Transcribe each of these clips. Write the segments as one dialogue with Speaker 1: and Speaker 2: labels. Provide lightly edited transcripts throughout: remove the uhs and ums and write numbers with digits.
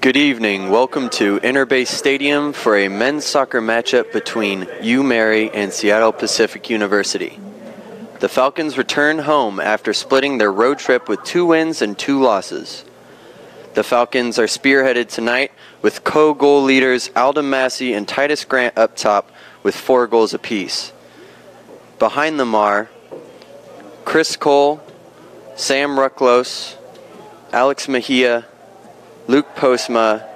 Speaker 1: Good evening. Welcome to Interbase Stadium for a men's soccer matchup between UMary and Seattle Pacific University. The Falcons return home after splitting their road trip with 2 wins and 2 losses. The Falcons are spearheaded tonight with co-goal leaders Alden Massey and Titus Grant up top with 4 goals apiece. Behind them are Chris Cole, Sam Rucklos, Alex Mejia, Luke Postma,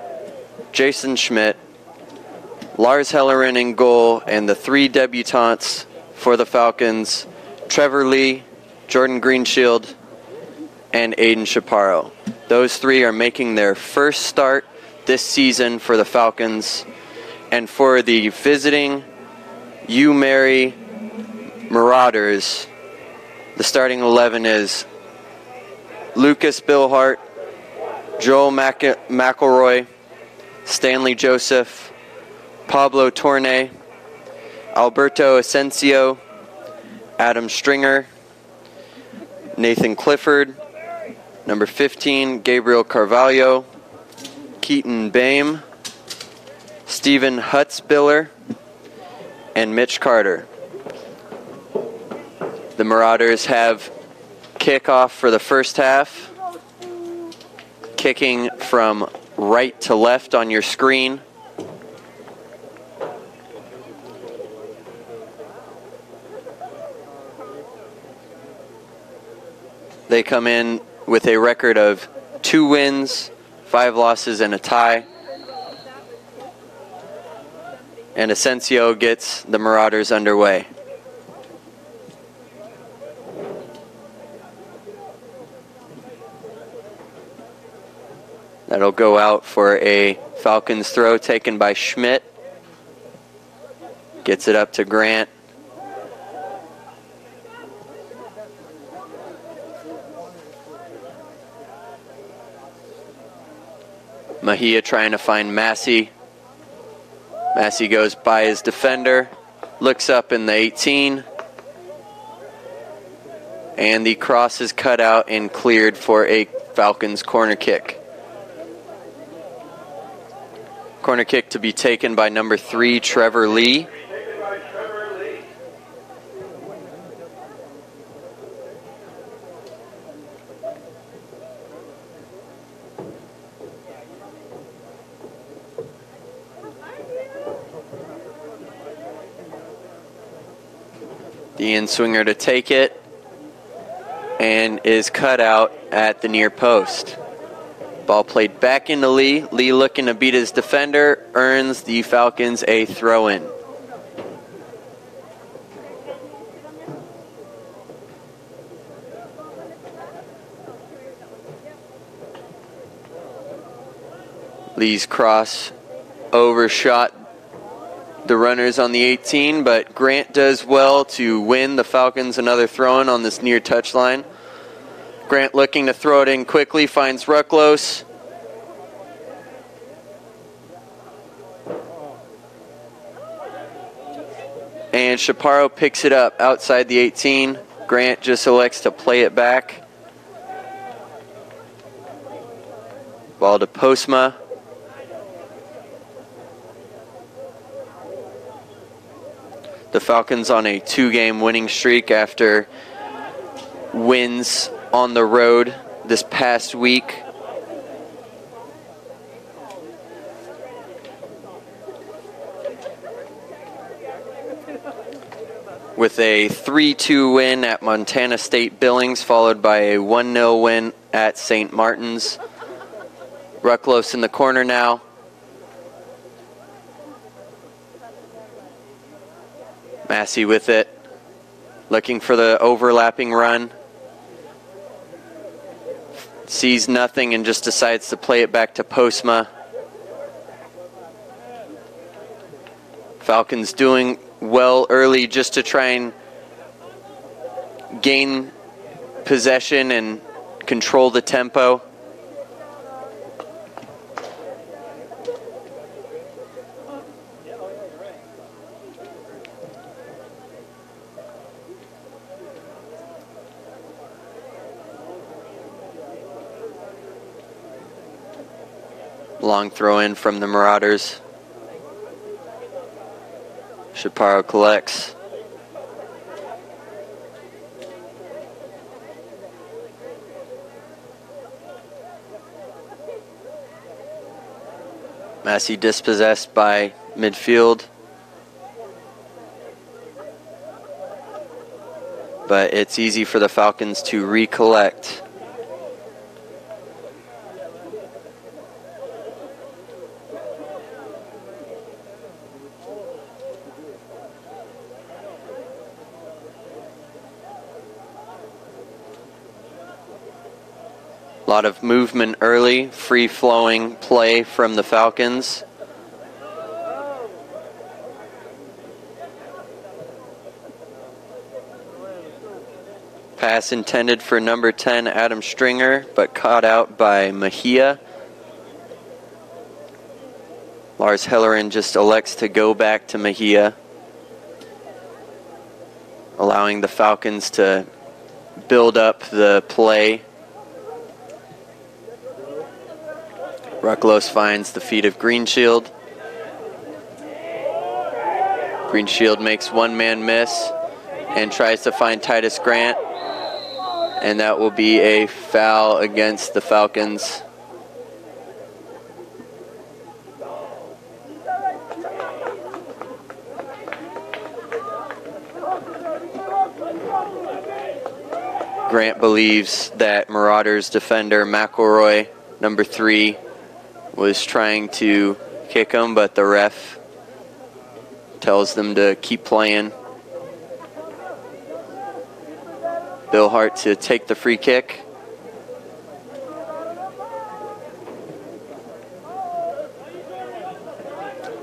Speaker 1: Jason Schmidt, Lars Hellerin in goal, and the 3 debutantes for the Falcons, Trevor Lee, Jordan Greenshield, and Aiden Chaparro. Those 3 are making their first start this season for the Falcons. And for the visiting UMary Marauders, the starting 11 is Lucas Billhart, Joel McElroy, Stanley Joseph, Pablo Torne, Alberto Asensio, Adam Stringer, Nathan Clifford, number 15, Gabriel Carvalho, Keaton Bame, Stephen Hutzbiller, and Mitch Carter. The Marauders have kickoff for the first half. Kicking from right to left on your screen. They come in with a record of 2 wins, 5 losses, and a tie. And Asensio gets the Marauders underway. That'll go out for a Falcons throw taken by Schmidt. Gets it up to Grant. Mejia trying to find Massey. Massey goes by his defender. Looks up in the 18. And the cross is cut out and cleared for a Falcons corner kick. Corner kick to be taken by number 3, Trevor Lee. The in-swinger to take it and is cut out at the near post. Ball played back into Lee. Lee looking to beat his defender, earns the Falcons a throw-in. Lee's cross overshot the runners on the 18, but Grant does well to win the Falcons another throw-in on this near touchline. Grant looking to throw it in quickly, finds Rucklos. And Chaparro picks it up outside the 18. Grant just elects to play it back. Ball to Postma. The Falcons on a 2-game winning streak after wins on the road this past week. With a 3-2 win at Montana State Billings, followed by a 1-0 win at St. Martin's. Rucklos in the corner now. Massey with it, looking for the overlapping run. Sees nothing and just decides to play it back to Postma. Falcons doing well early just to try and gain possession and control the tempo. Long throw in from the Marauders. Chaparro collects. Massey dispossessed by midfield. But it's easy for the Falcons to recollect. A lot of movement early, free-flowing play from the Falcons. Pass intended for number 10, Adam Stringer, but caught out by Mejia. Lars Hellerin just elects to go back to Mejia, allowing the Falcons to build up the play. Rucklos finds the feet of Greenshield. Greenshield makes one man miss and tries to find Titus Grant. And that will be a foul against the Falcons. Grant believes that Marauders defender McElroy, number 3, was trying to kick him, but the ref tells them to keep playing. Bill Hart to take the free kick.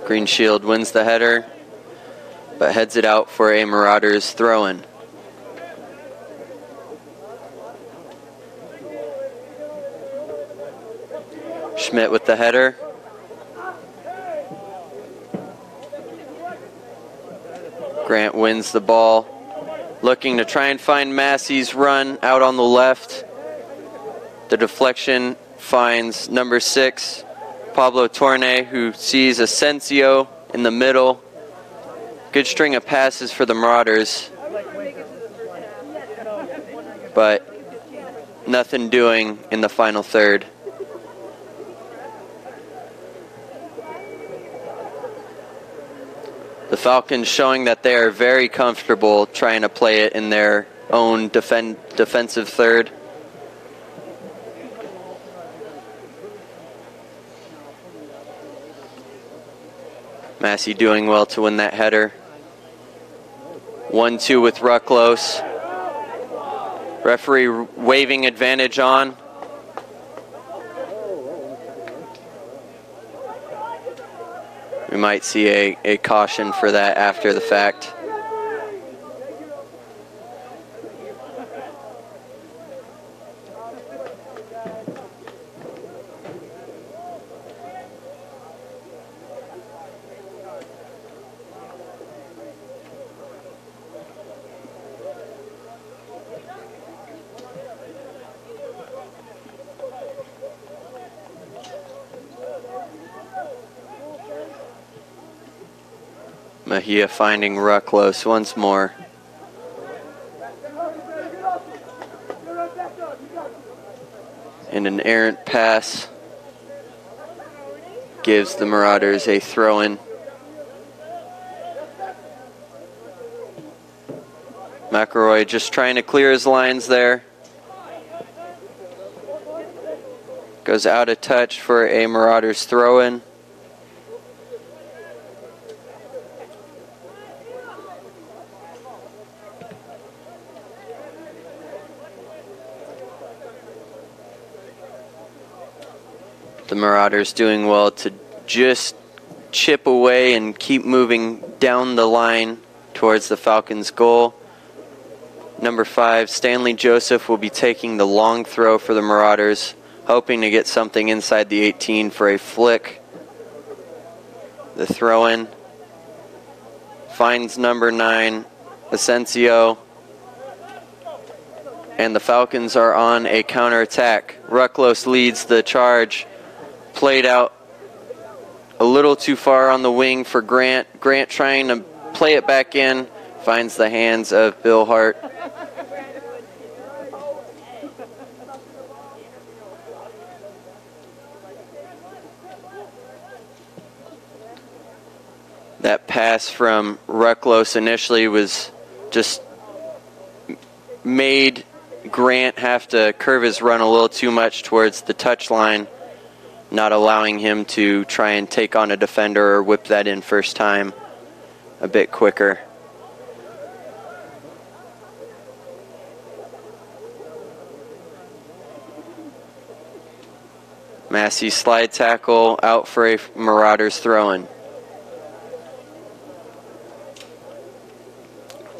Speaker 1: Greenshield wins the header, but heads it out for a Marauders throw-in. Schmidt with the header. Grant wins the ball. Looking to try and find Massey's run out on the left. The deflection finds number 6, Pablo Torne, who sees Asensio in the middle. Good string of passes for the Marauders, but nothing doing in the final third. The Falcons showing that they are very comfortable trying to play it in their own defensive third. Massey doing well to win that header. 1-2 with Rucklos. Referee waving advantage on. We might see a caution for that after the fact. Mejia finding Rucklos once more. And an errant pass gives the Marauders a throw-in. McElroy just trying to clear his lines there. Goes out of touch for a Marauders throw-in. The Marauders doing well to just chip away and keep moving down the line towards the Falcons' goal. Number 5, Stanley Joseph, will be taking the long throw for the Marauders, hoping to get something inside the 18 for a flick. The throw-in finds number 9, Asensio, and the Falcons are on a counterattack. Rucklos leads the charge. Played out a little too far on the wing for Grant. Grant trying to play it back in, finds the hands of Bill Hart. That pass from Rucklos initially was just made Grant have to curve his run a little too much towards the touchline, not allowing him to try and take on a defender or whip that in first time a bit quicker. Massey slide tackle out for a Marauders throw-in.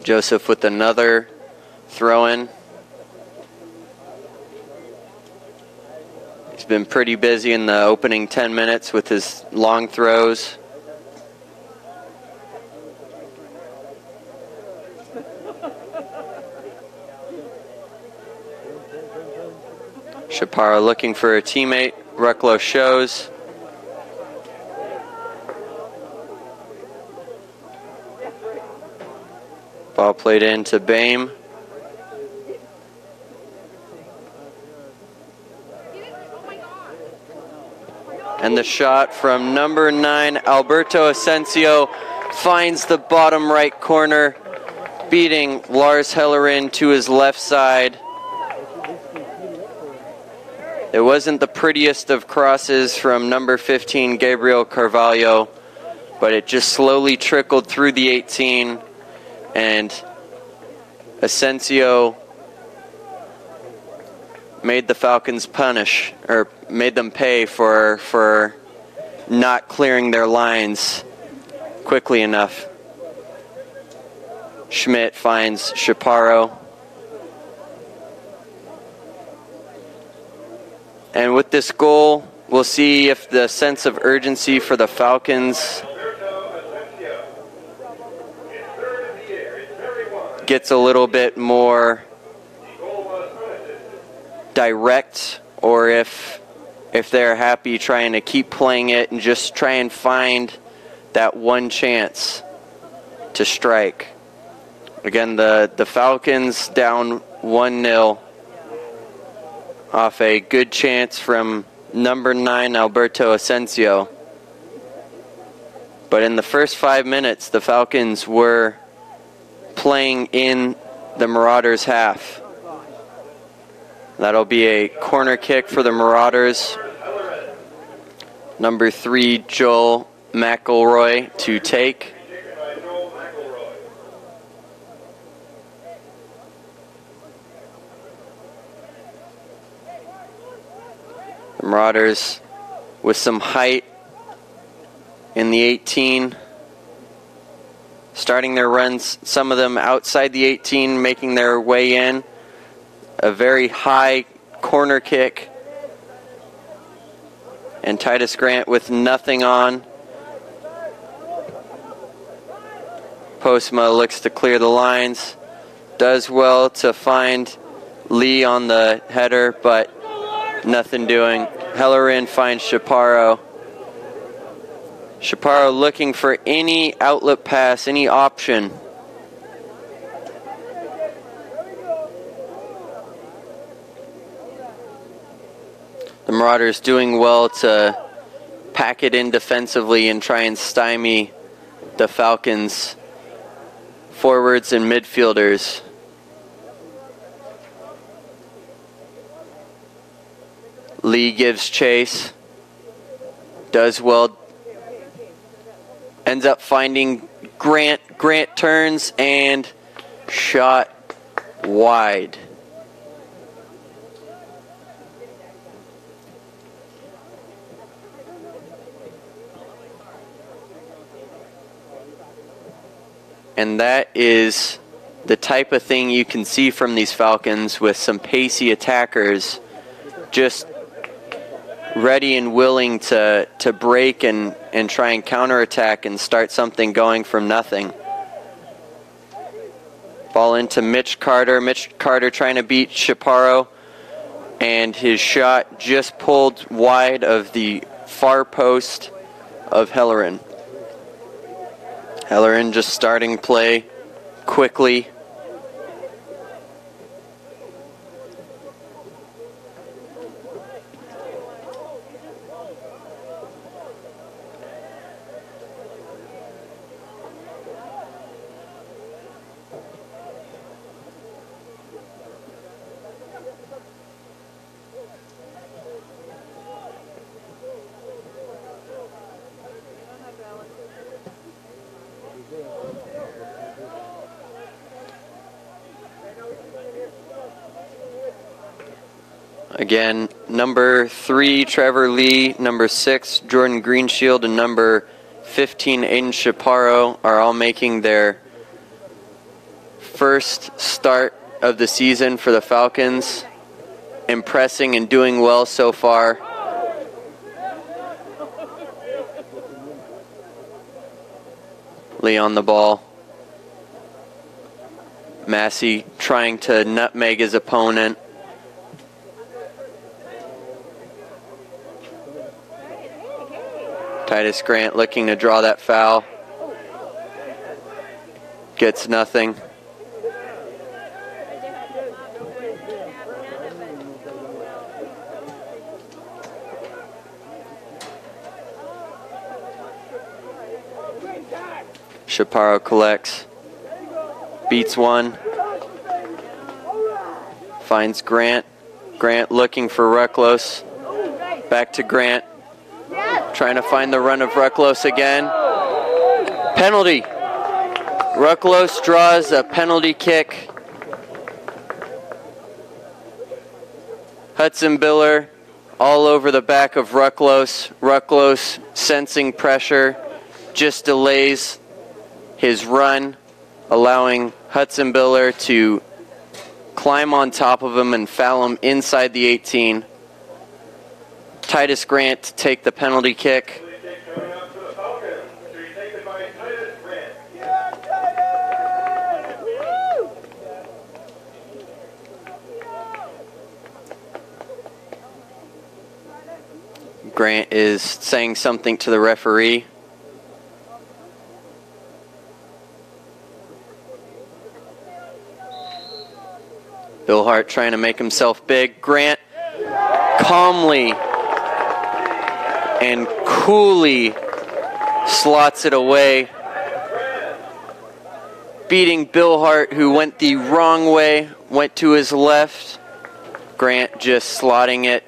Speaker 1: Joseph with another throw-in. He's been pretty busy in the opening 10 minutes with his long throws. Chaparro looking for a teammate. Rucklow shows. Ball played into Bame. And the shot from number 9, Alberto Asensio, finds the bottom right corner, beating Lars Hellerin to his left side. It wasn't the prettiest of crosses from number 15, Gabriel Carvalho, but it just slowly trickled through the 18, and Asensio made the Falcons punish, or made them pay for not clearing their lines quickly enough. Schmidt finds Chaparro. And with this goal, we'll see if the sense of urgency for the Falcons gets a little bit more direct, or if they're happy trying to keep playing it and just try and find that one chance to strike. Again, the Falcons down 1-0 off a good chance from number 9, Alberto Asensio. But in the first 5 minutes, the Falcons were playing in the Marauders' half. That'll be a corner kick for the Marauders. Number 3, Joel McElroy to take. The Marauders with some height in the 18. Starting their runs, some of them outside the 18, making their way in. A very high corner kick. And Titus Grant with nothing on. Postma looks to clear the lines. Does well to find Lee on the header, but nothing doing. Hellerin finds Chaparro. Chaparro looking for any outlet pass, any option. The Marauders doing well to pack it in defensively and try and stymie the Falcons' forwards and midfielders. Lee gives chase. Does well. Ends up finding Grant. Grant turns and shot wide. And that is the type of thing you can see from these Falcons, with some pacey attackers just ready and willing to break and try and counterattack and start something going from nothing. Ball into Mitch Carter. Mitch Carter trying to beat Chaparro, and his shot just pulled wide of the far post of Hellerin. Hellerin just starting play quickly. Again, number 3, Trevor Lee, number 6, Jordan Greenshield, and number 15, Aiden Chaparro are all making their first start of the season for the Falcons. Impressing and doing well so far. Lee on the ball. Massey trying to nutmeg his opponent. Titus Grant looking to draw that foul. Gets nothing. Chaparro collects. Beats one. Finds Grant. Grant looking for Rucklos. Back to Grant. Trying to find the run of Rucklos again. Penalty. Rucklos draws a penalty kick. Hudson Biller all over the back of Rucklos. Rucklos, sensing pressure, just delays his run, allowing Hudson Biller to climb on top of him and foul him inside the 18. Titus Grant to take the penalty kick. Grant is saying something to the referee. Bill Hart trying to make himself big. Grant calmly and coolly slots it away, beating Bill Hart, who went the wrong way, went to his left. Grant just slotting it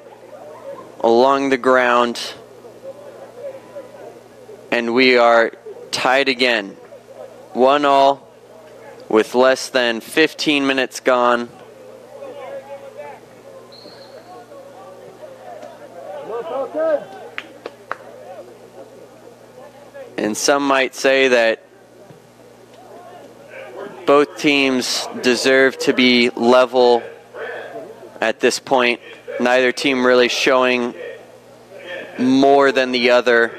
Speaker 1: along the ground. And we are tied again, 1-1 with less than 15 minutes gone. And some might say that both teams deserve to be level at this point. Neither team really showing more than the other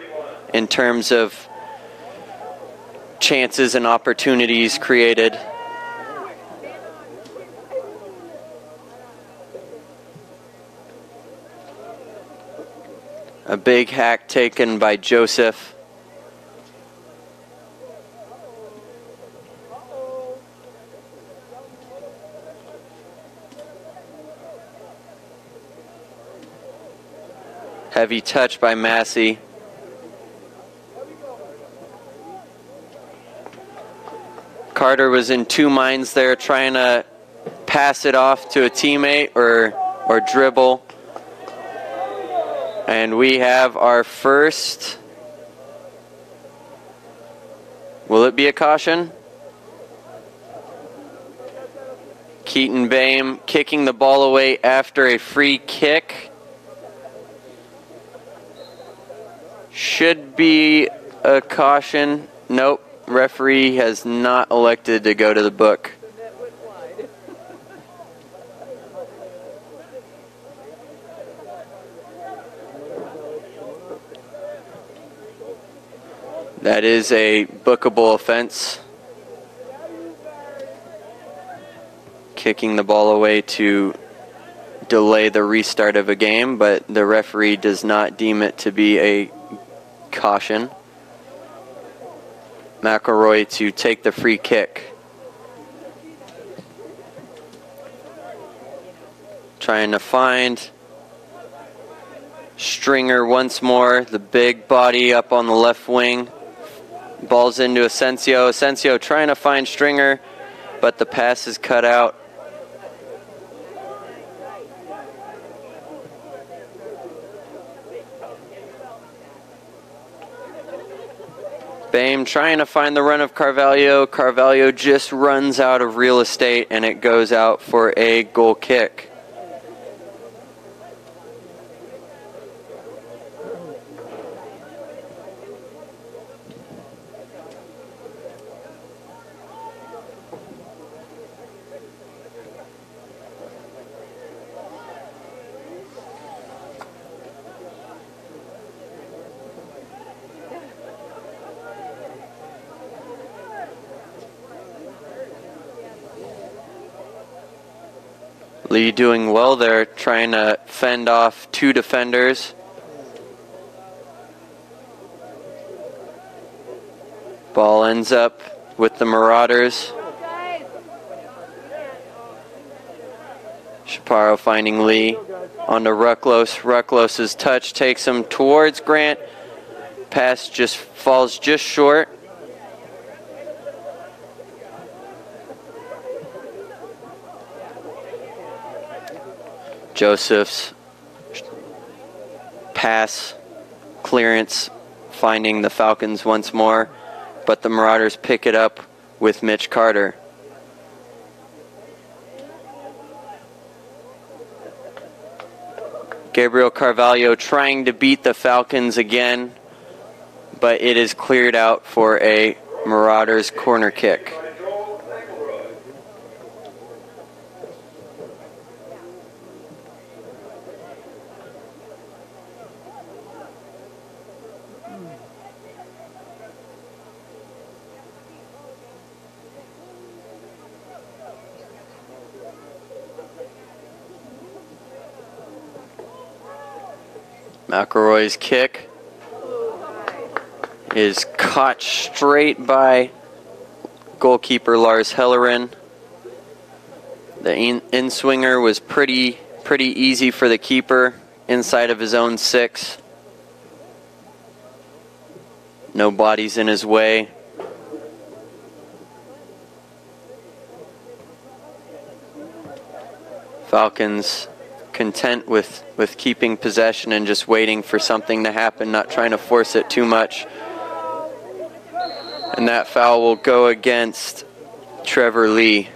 Speaker 1: in terms of chances and opportunities created. A big hack taken by Joseph. Heavy touch by Massey. Carter was in two minds there, trying to pass it off to a teammate or dribble. And we have our first. Will it be a caution? Keaton Boehm kicking the ball away after a free kick. Should be a caution. Nope. Referee has not elected to go to the book. That is a bookable offense. Kicking the ball away to delay the restart of a game, but the referee does not deem it to be a caution. McElroy to take the free kick. Trying to find Stringer once more, the big body up on the left wing. Ball's into Asensio. Asensio trying to find Stringer, but the pass is cut out. Bame trying to find the run of Carvalho. Carvalho just runs out of real estate and it goes out for a goal kick. Lee doing well there, trying to fend off two defenders. Ball ends up with the Marauders. Chaparro finding Lee onto Rucklos. Rucklos's touch takes him towards Grant. Pass just falls just short. Joseph's pass clearance finding the Falcons once more, but the Marauders pick it up with Mitch Carter. Gabriel Carvalho trying to beat the Falcons again, but it is cleared out for a Marauders corner kick. McElroy's kick is caught straight by goalkeeper Lars Hellerin. The in-swinger was pretty easy for the keeper inside of his own 6. No bodies in his way. Falcons content with keeping possession and just waiting for something to happen, not trying to force it too much. And that foul will go against Trevor Lee.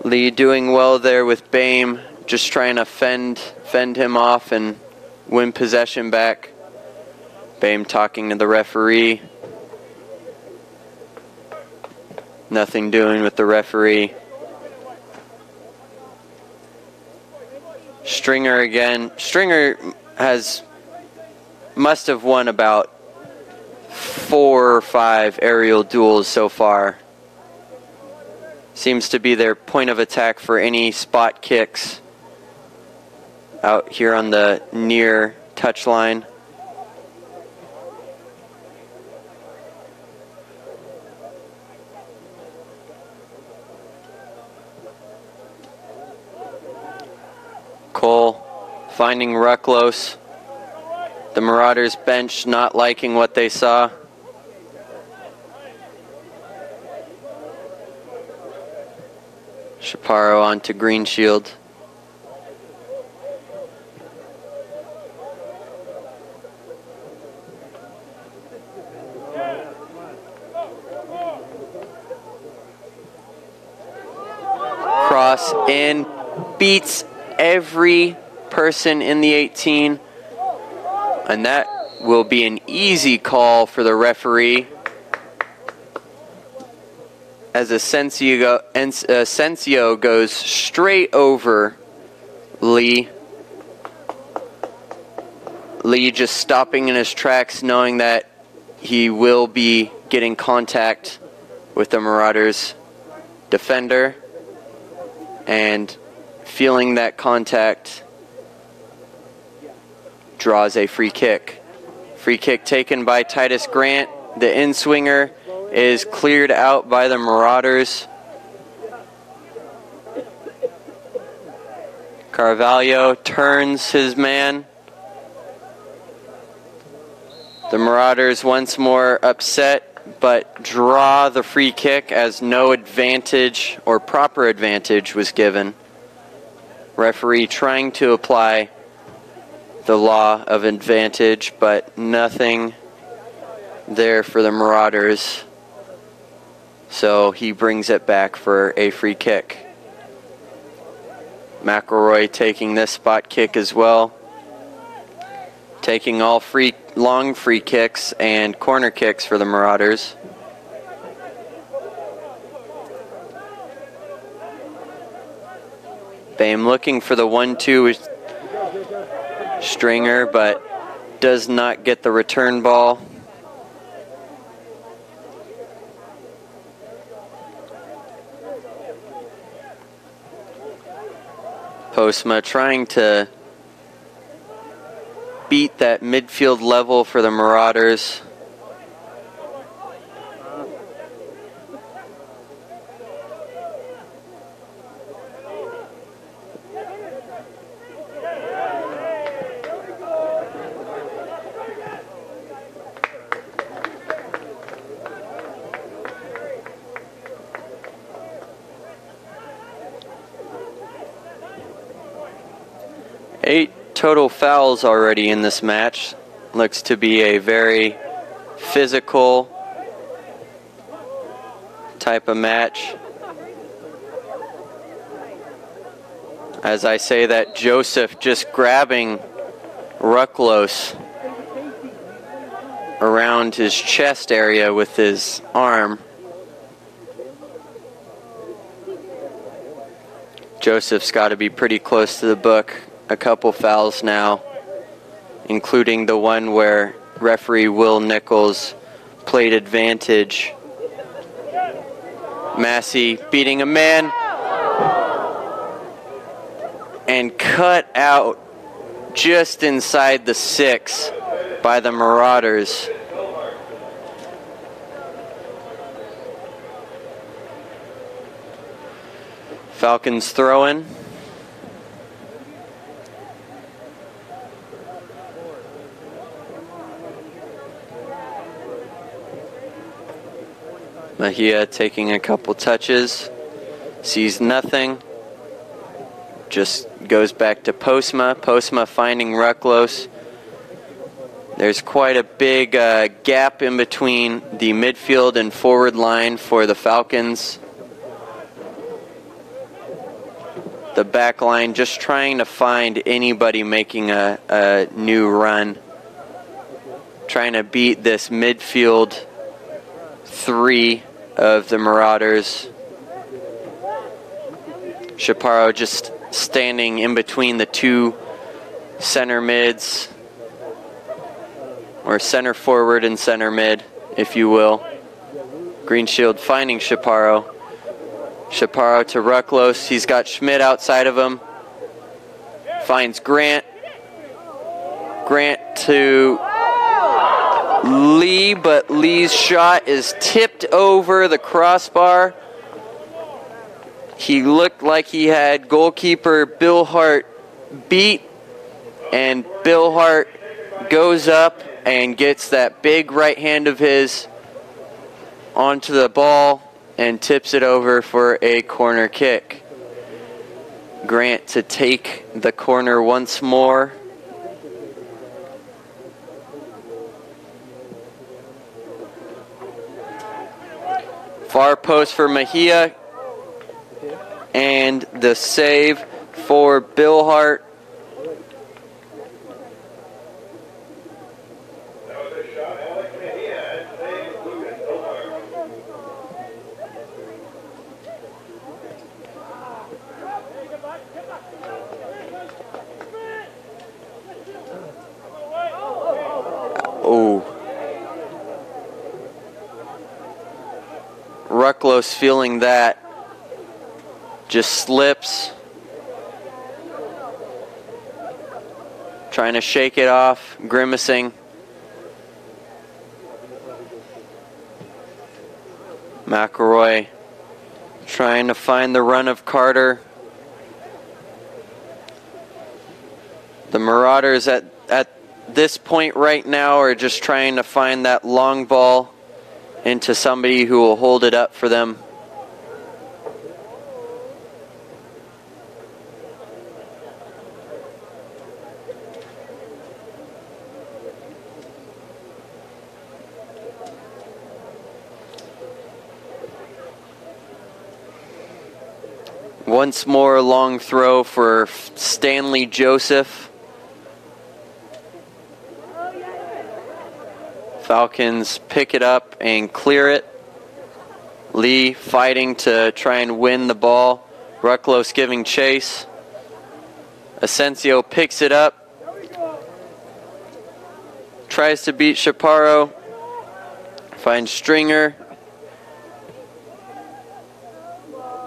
Speaker 1: Lee doing well there with Bame, just trying to fend him off and win possession back. Bame talking to the referee. Nothing doing with the referee. Stringer again. Stringer must have won about 4 or 5 aerial duels so far. Seems to be their point of attack for any spot kicks out here on the near touchline. Cole finding Rucklos. The Marauders bench not liking what they saw. Chaparro onto Greenshield. Cross in, beats every person in the 18, and that will be an easy call for the referee as Asensio goes straight over Lee. Lee just stopping in his tracks, knowing that he will be getting contact with the Marauders defender, and feeling that contact, draws a free kick Free kick taken by Titus Grant. The in-swinger is cleared out by the Marauders. Carvalho turns his man. The Marauders once more upset, but draw the free kick as no advantage or proper advantage was given. Referee trying to apply the law of advantage, but nothing there for the Marauders. So he brings it back for a free kick. McElroy taking this spot kick as well. Taking all long free kicks and corner kicks for the Marauders. Boehm looking for the 1-2 with Stringer, but does not get the return ball. Postma trying to beat that midfield level for the Marauders. Eight total fouls already in this match. Looks to be a very physical type of match. As I say that, Joseph just grabbing Rucklos around his chest area with his arm. Joseph's got to be pretty close to the book. A couple fouls now, including the one where referee Will Nichols played advantage. Massey beating a man and cut out just inside the 6 by the Marauders. Falcons throw-in. Mejia taking a couple touches, sees nothing, just goes back to Postma. Postma finding Rucklos. There's quite a big gap in between the midfield and forward line for the Falcons. The back line just trying to find anybody making a new run. Trying to beat this midfield 3 of the Marauders. Chaparro just standing in between the 2 center mids, or center forward and center mid, if you will. Greenshield finding Chaparro. Chaparro to Rucklos. He's got Schmidt outside of him. Finds Grant. Grant to Lee, but Lee's shot is tipped over the crossbar. He looked like he had goalkeeper Bill Hart beat, and Bill Hart goes up and gets that big right hand of his onto the ball and tips it over for a corner kick. Grant to take the corner once more. Far post for Mejia, and the save for Bill Hart. Oh. Rucklos feeling that. Just slips. Trying to shake it off, grimacing. McElroy trying to find the run of Carter. The Marauders at this point right now are just trying to find that long ball into somebody who will hold it up for them. Once more, long throw for Stanley Joseph. Falcons pick it up and clear it. Lee fighting to try and win the ball. Rucklos giving chase. Asensio picks it up. Tries to beat Chaparro. Finds Stringer.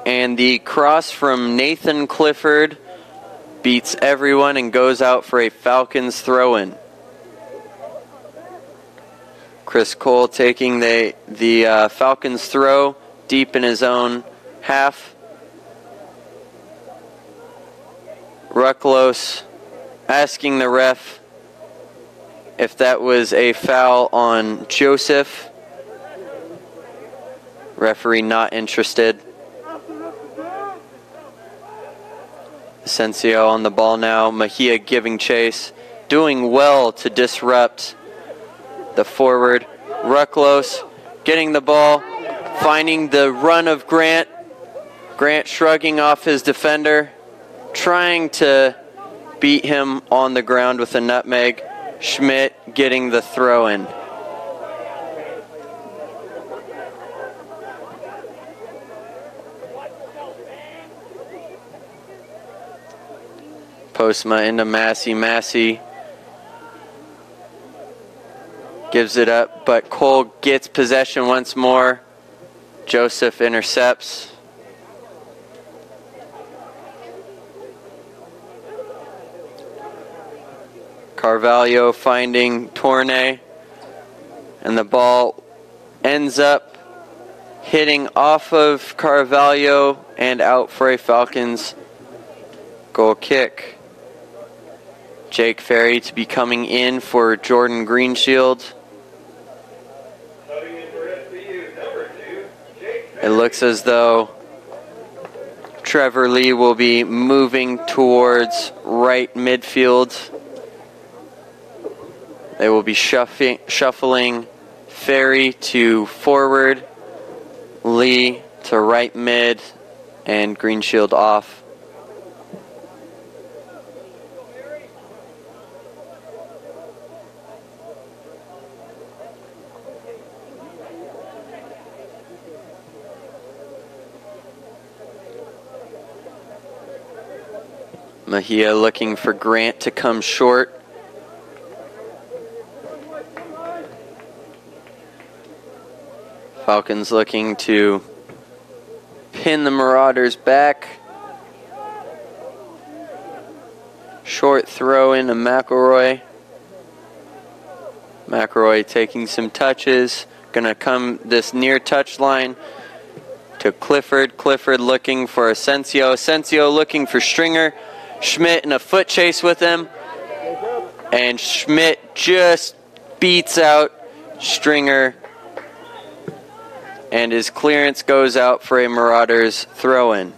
Speaker 1: And the cross from Nathan Clifford beats everyone and goes out for a Falcons throw-in. Chris Cole taking the Falcons throw deep in his own half. Rucklos asking the ref if that was a foul on Joseph. Referee not interested. Asensio on the ball now. Mejia giving chase. Doing well to disrupt the forward. Rucklos getting the ball. Finding the run of Grant. Grant shrugging off his defender. Trying to beat him on the ground with a nutmeg. Schmidt getting the throw in. Postma into Massey. Massey gives it up, but Cole gets possession once more. Joseph intercepts. Carvalho finding Tourné, and the ball ends up hitting off of Carvalho and out for a Falcons goal kick. Jake Ferry to be coming in for Jordan Greenshield. It looks as though Trevor Lee will be moving towards right midfield. They will be shuffling Ferry to forward, Lee to right mid, and Greenshield off. Mejia looking for Grant to come short. Falcons looking to pin the Marauders back. Short throw into McElroy. McElroy taking some touches. Gonna come this near touchline to Clifford. Clifford looking for Asensio. Asensio looking for Stringer. Schmidt in a foot chase with him. And Schmidt just beats out Stringer. And his clearance goes out for a Marauders throw-in.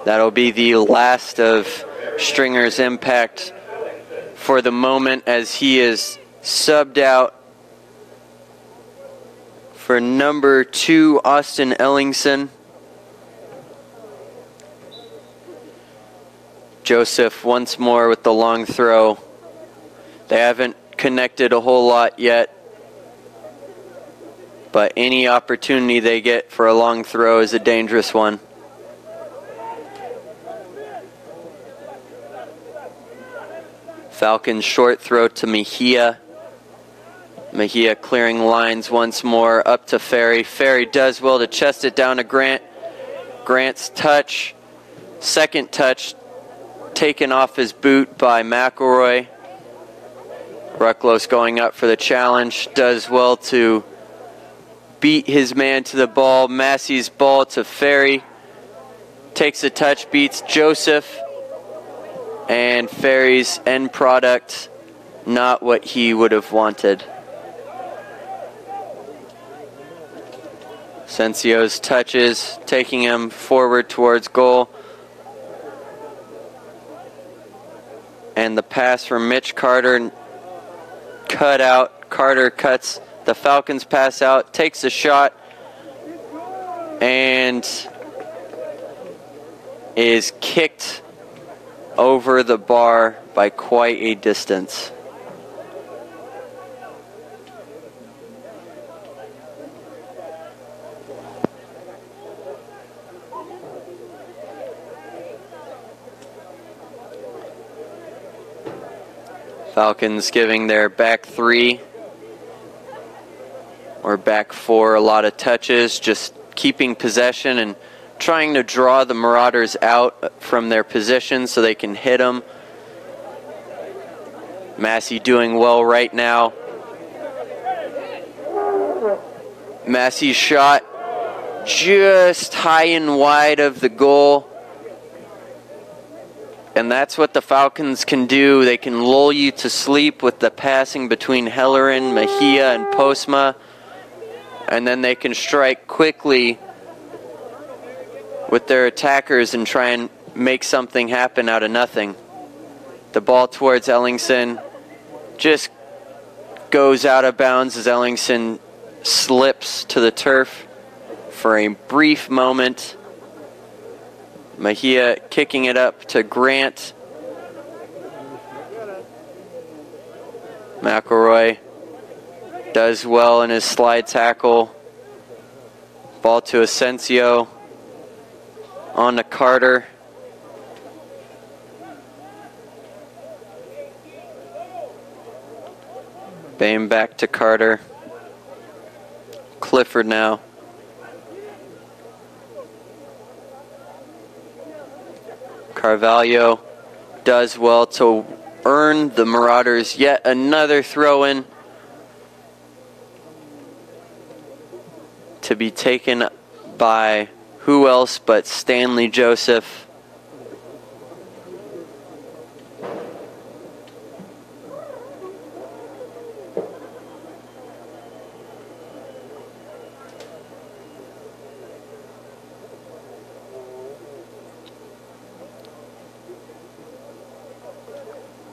Speaker 1: That'll be the last of Stringer's impact for the moment, as he is subbed out for number 2, Austin Ellingson. Joseph once more with the long throw. They haven't connected a whole lot yet, but any opportunity they get for a long throw is a dangerous one. Falcons short throw to Mejia. Mejia clearing lines once more up to Ferry. Ferry does well to chest it down to Grant. Grant's touch, second touch, taken off his boot by McElroy. Rucklos going up for the challenge, does well to beat his man to the ball. Massey's ball to Ferry. Takes a touch, beats Joseph. And Ferry's end product, not what he would have wanted. Asensio's touches, taking him forward towards goal. And the pass from Mitch Carter cut out. Carter cuts the Falcons pass out, takes a shot, and is kicked over the bar by quite a distance. Falcons giving their back three or back four a lot of touches, just keeping possession and trying to draw the Marauders out from their position so they can hit them. Massey doing well right now. Massey's shot just high and wide of the goal. And that's what the Falcons can do. They can lull you to sleep with the passing between Hellerin, Mejia, and Postma. And then they can strike quickly with their attackers and try and make something happen out of nothing. The ball towards Ellingson just goes out of bounds as Ellingson slips to the turf for a brief moment. Mejia kicking it up to Grant. McElroy does well in his slide tackle. Ball to Asensio. On to Carter. Bame back to Carter. Clifford now. Carvalho does well to earn the Marauders yet another throw-in to be taken by who else but Stanley Joseph.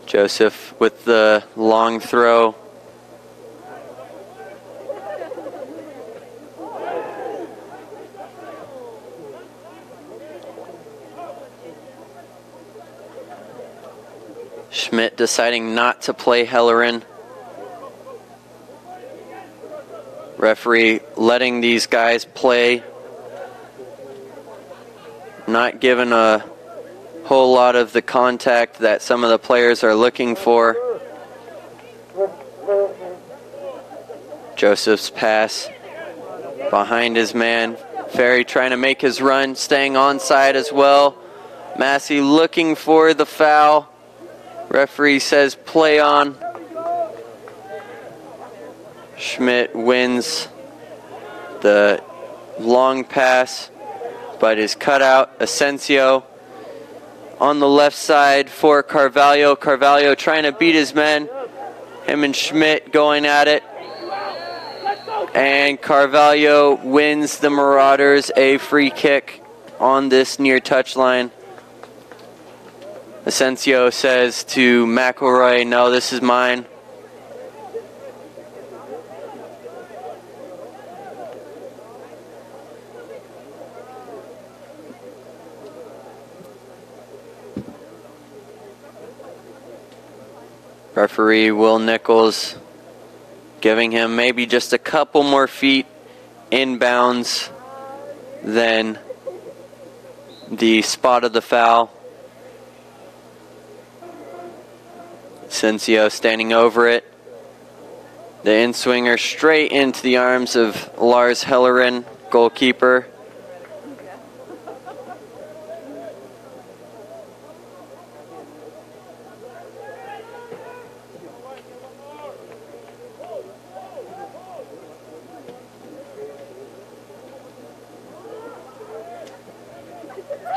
Speaker 1: Joseph with the long throw. Schmidt deciding not to play Hellerin. Referee letting these guys play. Not given a whole lot of the contact that some of the players are looking for. Joseph's pass behind his man. Ferry trying to make his run, staying onside as well. Massey looking for the foul. Referee says play on. Schmidt wins the long pass, but is cut out. Asensio on the left side for Carvalho. Carvalho trying to beat his men. Him and Schmidt going at it. And Carvalho wins the Marauders a free kick on this near touchline. Asensio says to McElroy, no, this is mine. Referee Will Nichols giving him maybe just a couple more feet inbounds than the spot of the foul. Asensio standing over it. The in-swinger straight into the arms of Lars Hellerin, goalkeeper.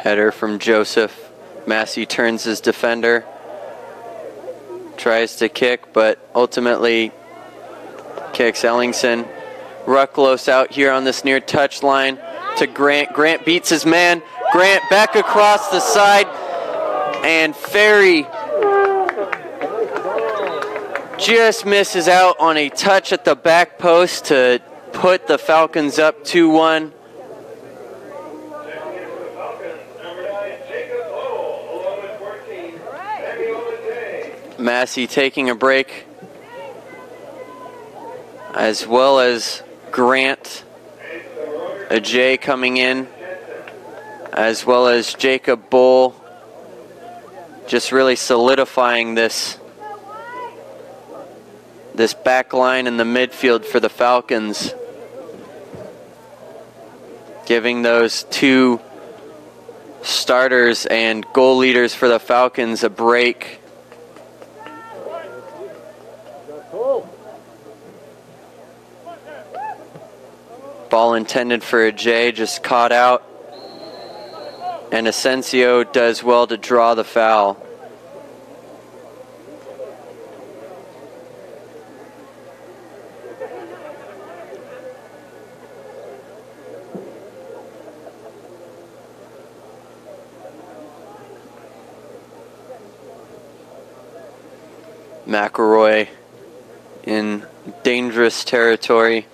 Speaker 1: Header from Joseph. Massey turns his defender. Tries to kick, but ultimately kicks Ellingson. Rucklos out here on this near touchline to Grant. Grant beats his man. Grant back across the side, and Ferry just misses out on a touch at the back post to put the Falcons up 2-1. Massey taking a break, as well as Grant. Ajay coming in, as well as Jacob Bull, just really solidifying this back line in the midfield for the Falcons, giving those two starters and goal leaders for the Falcons a break. Ball intended for Ajay, just caught out, and Asensio does well to draw the foul. McElroy in dangerous territory.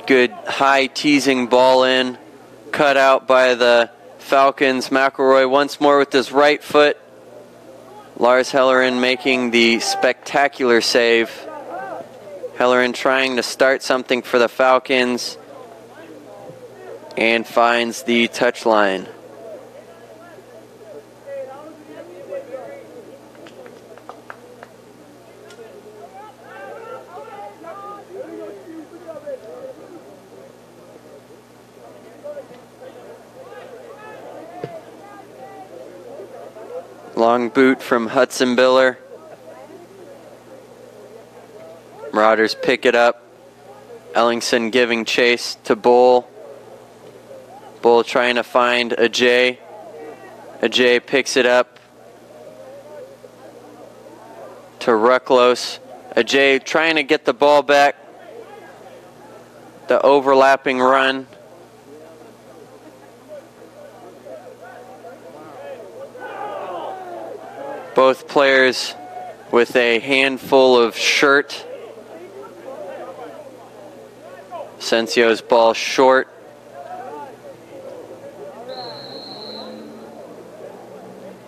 Speaker 1: Good high teasing ball in, cut out by the Falcons. McElroy once more with his right foot. Lars Hellerin making the spectacular save. Hellerin trying to start something for the Falcons and finds the touchline. Long boot from Hudson Biller. Marauders pick it up. Ellingson giving chase to Bull. Bull trying to find Ajay. Ajay picks it up to Rucklos. Ajay trying to get the ball back. The overlapping run. Both players with a handful of shirt. Asensio's ball short.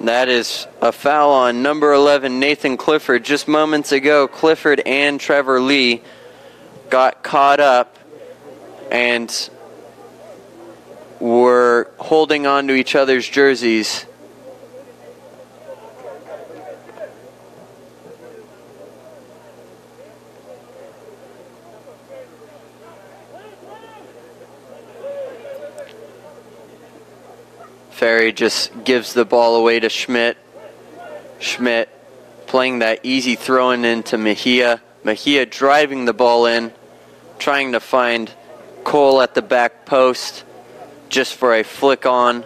Speaker 1: That is a foul on number 11, Nathan Clifford. Just moments ago, Clifford and Trevor Lee got caught up and were holding on to each other's jerseys. Ferry just gives the ball away to Schmidt. Schmidt playing that easy throw-in into Mejia. Mejia driving the ball in, trying to find Cole at the back post just for a flick on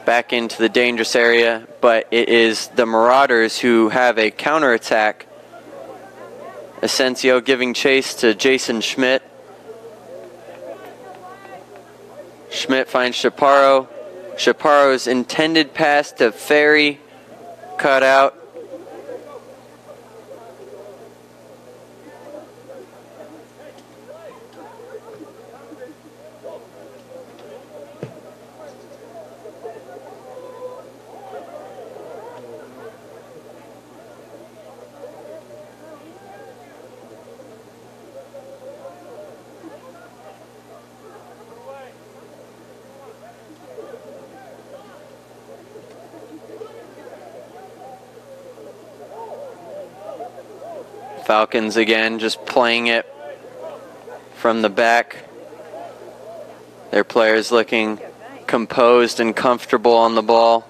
Speaker 1: back into the dangerous area. But it is the Marauders who have a counterattack. Asensio giving chase to Jason Schmidt. Schmidt finds Chaparro. Chaparro's intended pass to Ferry, cut out. Falcons again just playing it from the back. Their players looking composed and comfortable on the ball,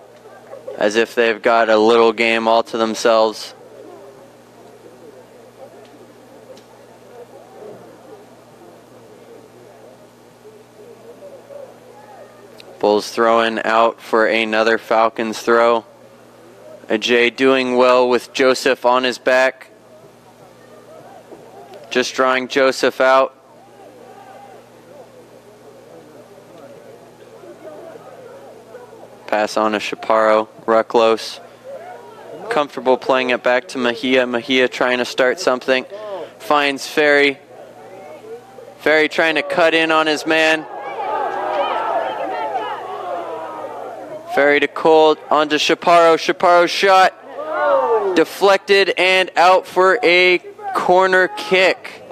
Speaker 1: as if they've got a little game all to themselves. Bulls throwing out for another Falcons throw. Ajay doing well with Joseph on his back. Just drawing Joseph out. Pass on to Chaparro. Rucklos. Comfortable playing it back to Mejia. Mejia trying to start something. Finds Ferry. Ferry trying to cut in on his man. Ferry to Cole, onto Chaparro. Chaparro's shot deflected and out for a corner kick.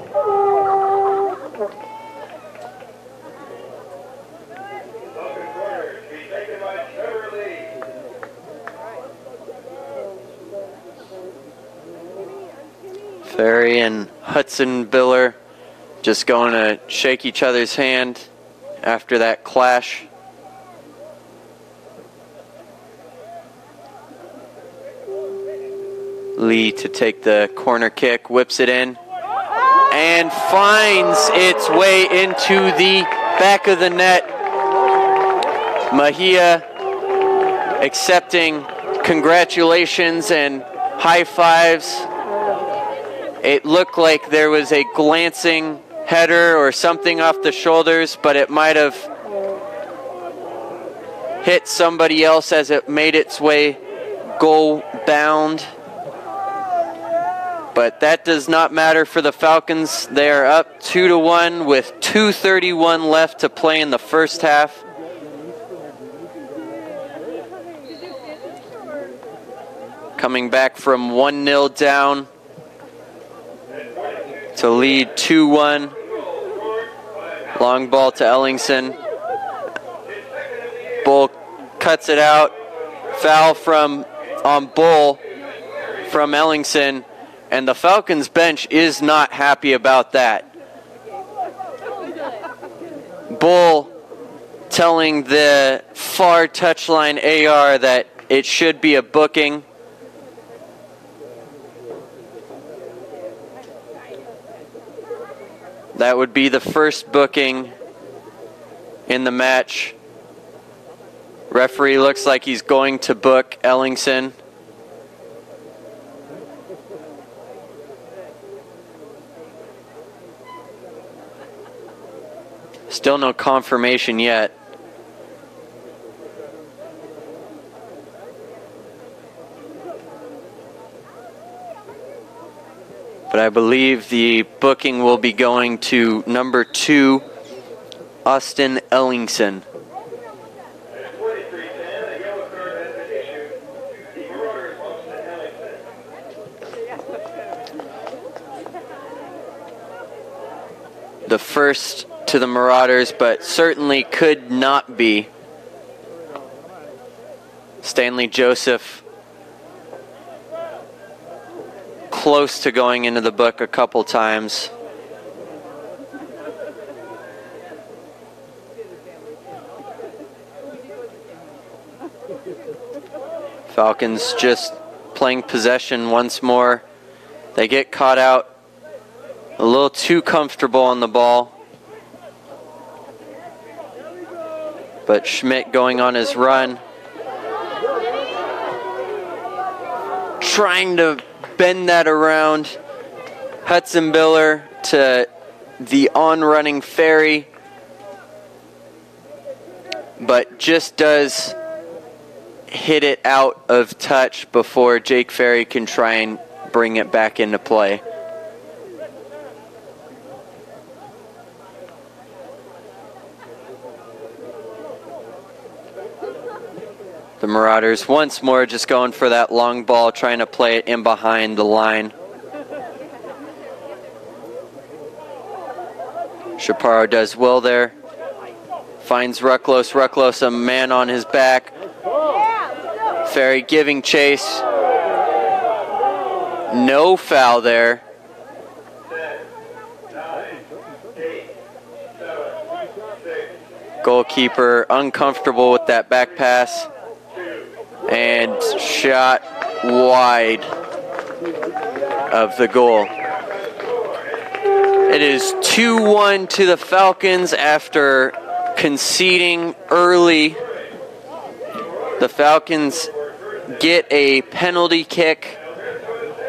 Speaker 1: Ferry and Hudson Biller just going to shake each other's hand after that clash. Lee to take the corner kick, whips it in, and finds its way into the back of the net. Mejia accepting congratulations and high fives. It looked like there was a glancing header or something off the shoulders, but it might have hit somebody else as it made its way goal bound. But that does not matter for the Falcons. They are up 2-1 with 2:31 left to play in the first half. Coming back from 1-0 down to lead 2-1. Long ball to Ellingson. Bull cuts it out. Foul on Bull from Ellingson. And the Falcons bench is not happy about that. Bull telling the far touchline AR that it should be a booking. That would be the first booking in the match. Referee looks like he's going to book Ellingson. Still no confirmation yet. But I believe the booking will be going to number 2, Austin Ellingson. The first to the Marauders, but certainly could not be. Stanley Joseph close to going into the book a couple times. Falcons just playing possession once more. They get caught out a little too comfortable on the ball. But Schmidt going on his run. Trying to bend that around. Hudson Biller to the on-running Ferry. But just does hit it out of touch before Jake Ferry can try and bring it back into play. The Marauders once more just going for that long ball, trying to play it in behind the line. Chaparro does well there. Finds Rucklos. Rucklos, a man on his back. Ferry giving chase. No foul there. Goalkeeper uncomfortable with that back pass. And shot wide of the goal. It is 2-1 to the Falcons after conceding early. The Falcons get a penalty kick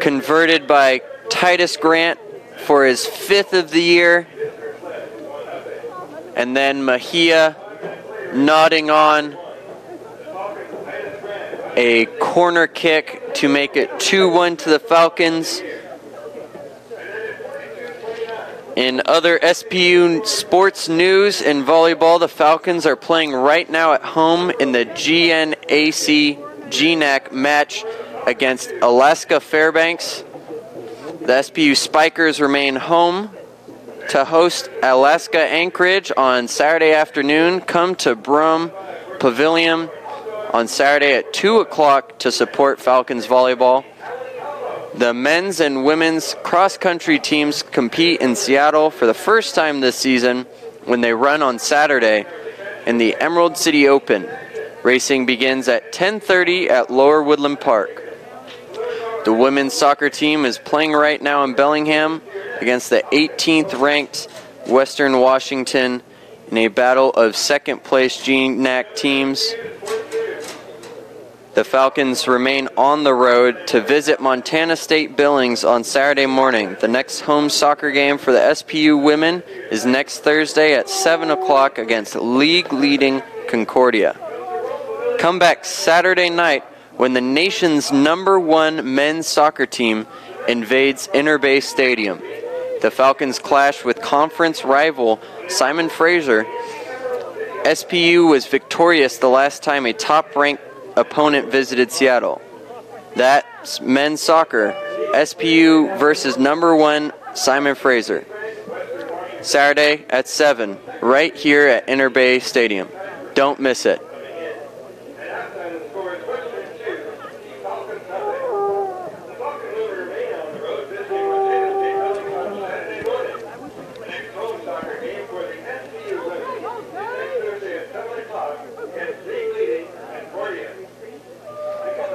Speaker 1: converted by Titus Grant for his 5th of the year. And then Mejia nodding on a corner kick to make it 2-1 to the Falcons. In other SPU sports news in volleyball, the Falcons are playing right now at home in the GNAC GNAC match against Alaska Fairbanks. The SPU Spikers remain home to host Alaska Anchorage on Saturday afternoon. Come to Brum Pavilion on Saturday at 2 o'clock to support Falcons volleyball. The men's and women's cross-country teams compete in Seattle for the first time this season when they run on Saturday in the Emerald City Open. Racing begins at 10:30 at Lower Woodland Park. The women's soccer team is playing right now in Bellingham against the 18th ranked Western Washington in a battle of second-place GNAC teams. The Falcons remain on the road to visit Montana State Billings on Saturday morning. The next home soccer game for the SPU women is next Thursday at 7 o'clock against league-leading Concordia. Come back Saturday night when the nation's #1 men's soccer team invades Inner Bay Stadium. The Falcons clash with conference rival Simon Fraser. SPU was victorious the last time a top-ranked opponent visited Seattle. That's men's soccer. SPU versus #1 Simon Fraser. Saturday at 7, right here at Inner Bay Stadium. Don't miss it.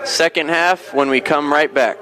Speaker 1: Second half when we come right back.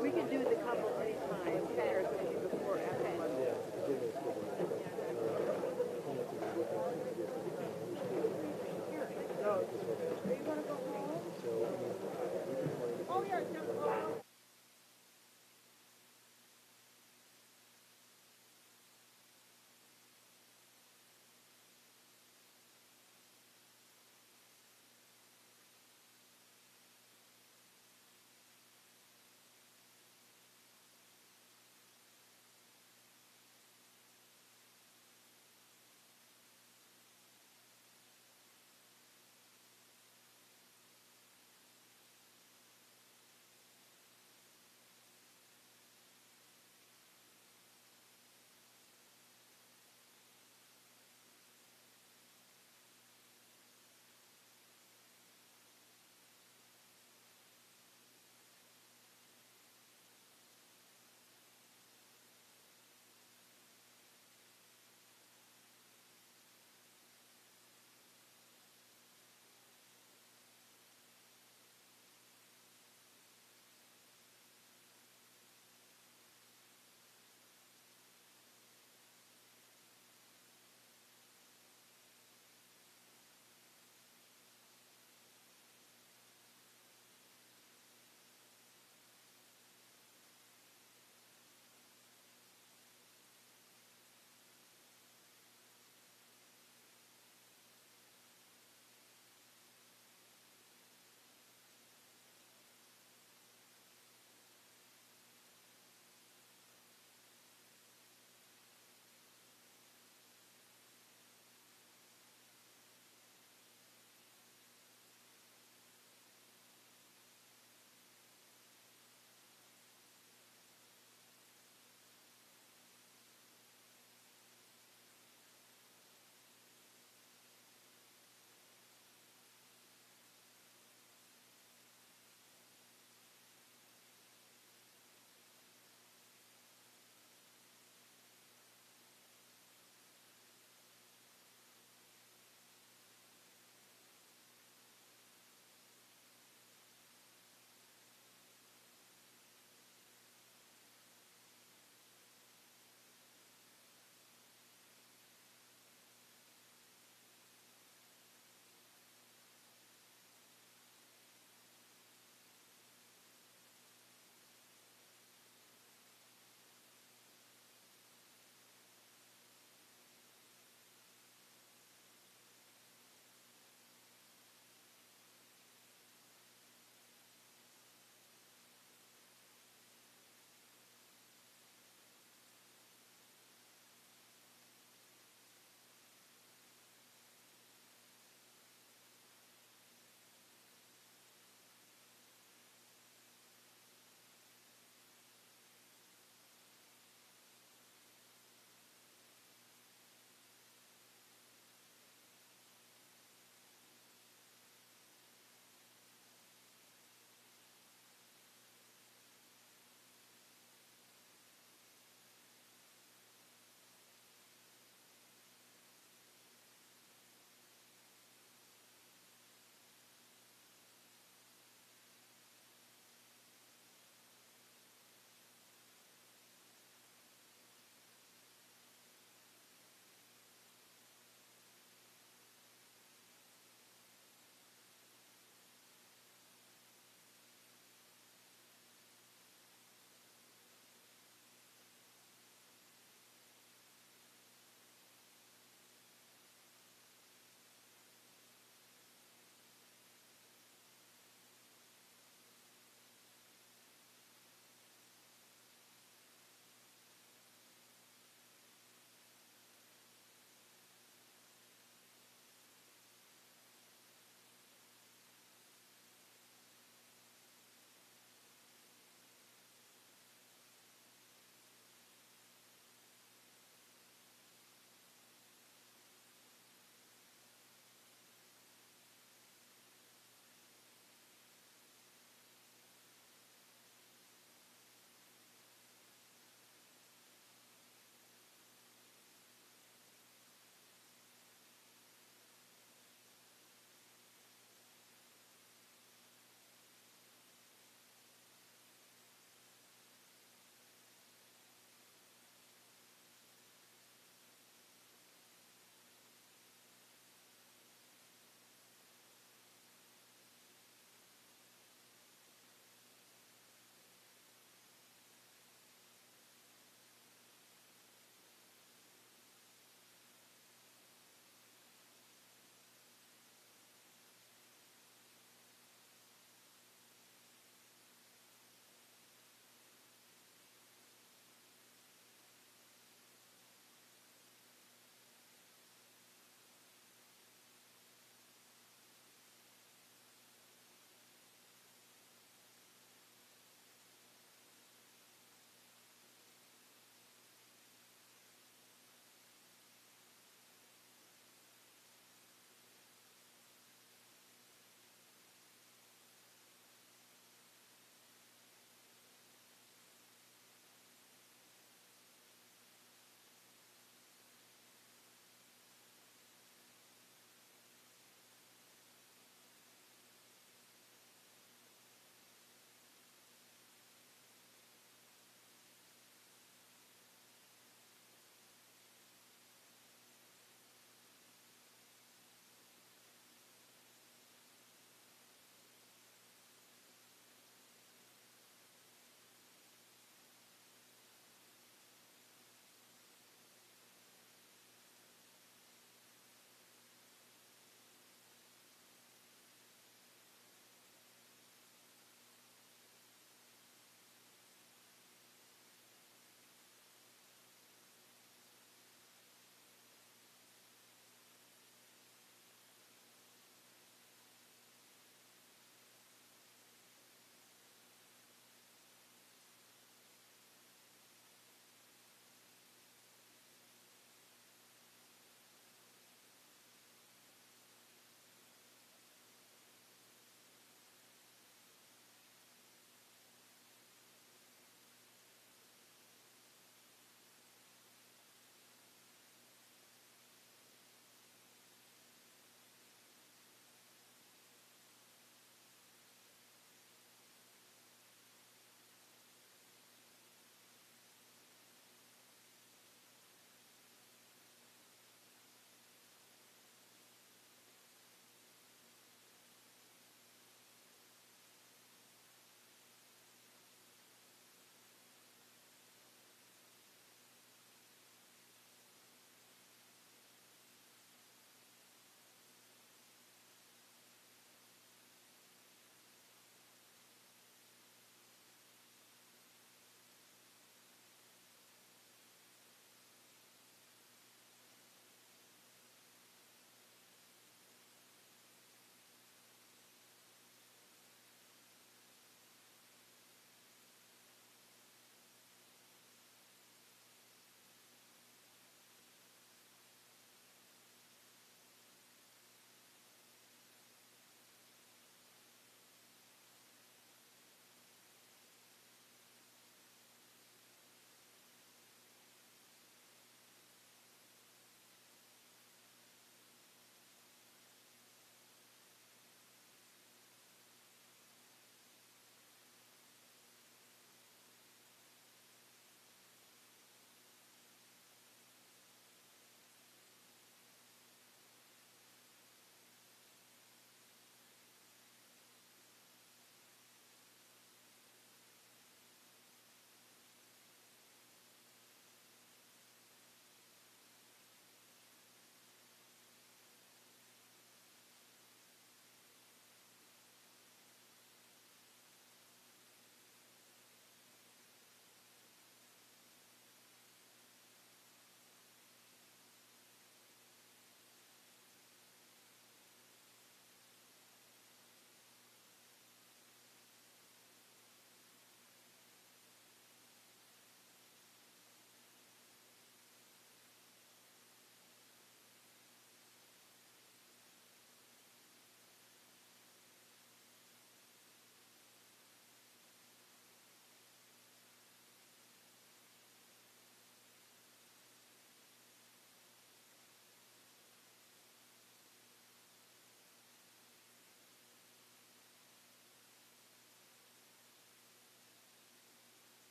Speaker 2: We could do the couple anytime. Okay. Before. Okay.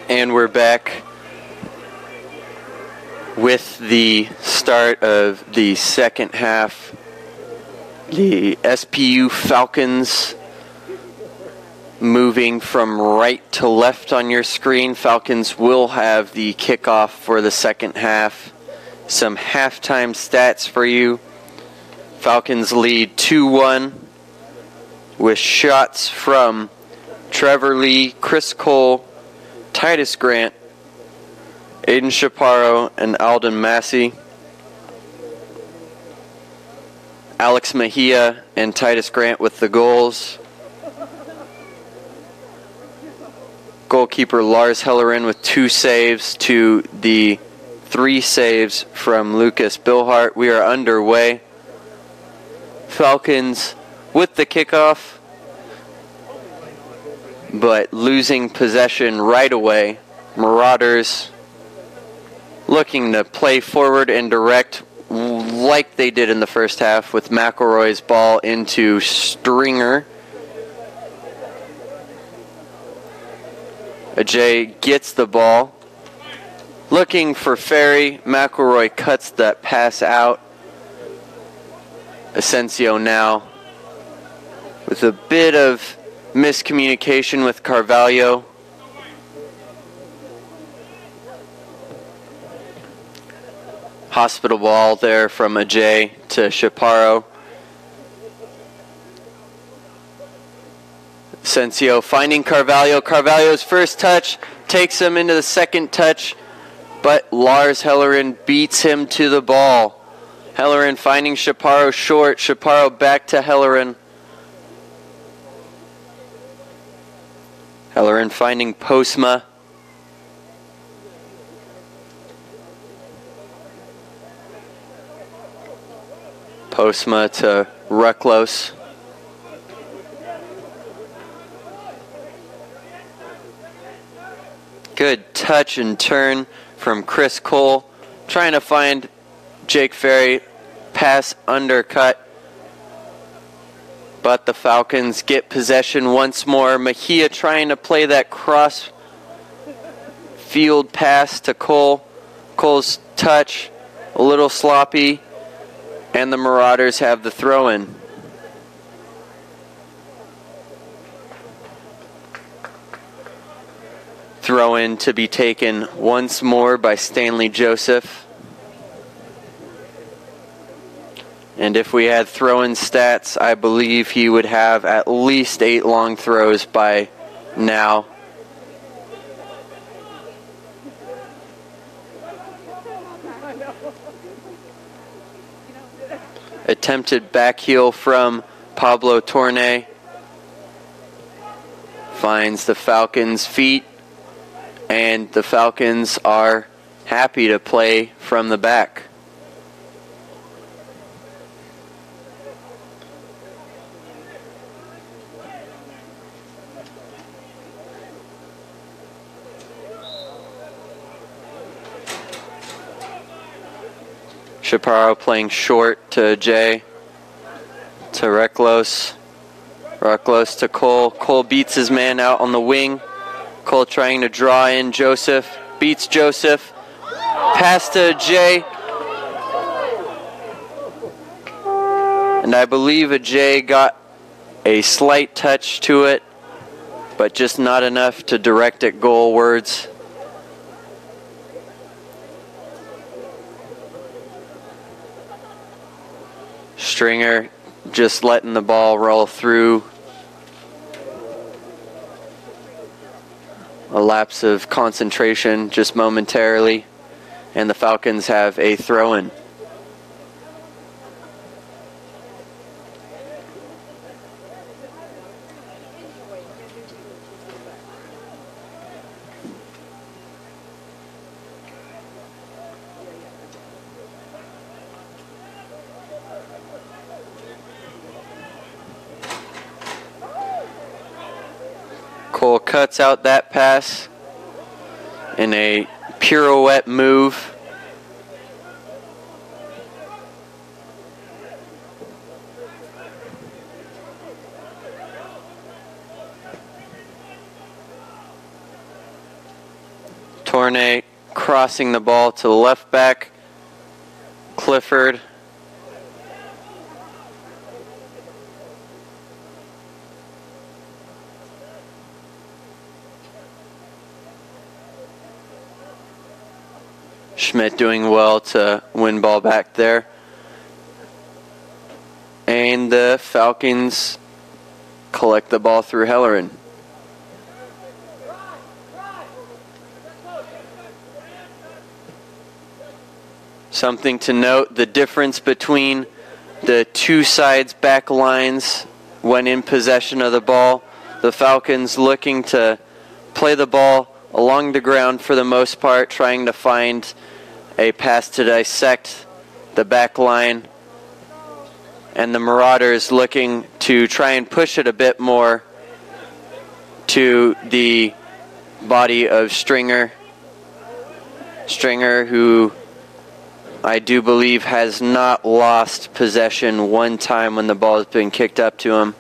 Speaker 1: And we're back with the start of the second half. The SPU Falcons moving from right to left on your screen. Falcons will have the kickoff for the second half. Some halftime stats for you. Falcons lead 2-1 with shots from Trevor Lee, Chris Cole, Titus Grant, Aiden Chaparro, and Alden Massey. Alex Mejia and Titus Grant with the goals. Goalkeeper Lars Hellerin with 2 saves to the 3 saves from Lucas Bilhart. We are underway. Falcons with the kickoff, but losing possession right away. Marauders looking to play forward and direct like they did in the first half with McElroy's ball into Stringer. Ajay gets the ball. Looking for Ferry. McElroy cuts that pass out. Asensio now with a bit of miscommunication with Carvalho. Hospital ball there from Ajay to Chaparro. Asensio finding Carvalho. Carvalho's first touch takes him into the second touch, but Lars Hellerin beats him to the ball. Hellerin finding Chaparro short. Chaparro back to Hellerin. Hellerin finding Postma. Postma to Rucklos. Good touch and turn from Chris Cole. Trying to find Jake Ferry. Pass undercut. But the Falcons get possession once more. Mejia trying to play that cross field pass to Cole. Cole's touch a little sloppy. And the Marauders have the throw-in. Throw-in to be taken once more by Stanley Joseph. And if we had throw-in stats, I believe he would have at least 8 long throws by now. Attempted back heel from Pablo Torne. Finds the Falcons' feet. And the Falcons are happy to play from the back. Chaparro playing short to Jay, to Reklos. Reklos to Cole. Cole beats his man out on the wing. Cole trying to draw in Joseph. Beats Joseph. Pass to Jay. And I believe Ajay got a slight touch to it, but just not enough to direct it goalwards. Stringer just letting the ball roll through. A lapse of concentration just momentarily, and the Falcons have a throw-in. Cole cuts out that pass. in a pirouette move. Tournay crossing the ball to the left back. Clifford. Schmidt doing well to win ball back there. And the Falcons collect the ball through Hellerin. Something to note, the difference between the two sides' back lines when in possession of the ball. The Falcons looking to play the ball along the ground for the most part, trying to find a pass to dissect the back line. And the Marauders looking to try and push it a bit more to the body of Stringer. Stringer, who I do believe has not lost possession one time when the ball has been kicked up to him.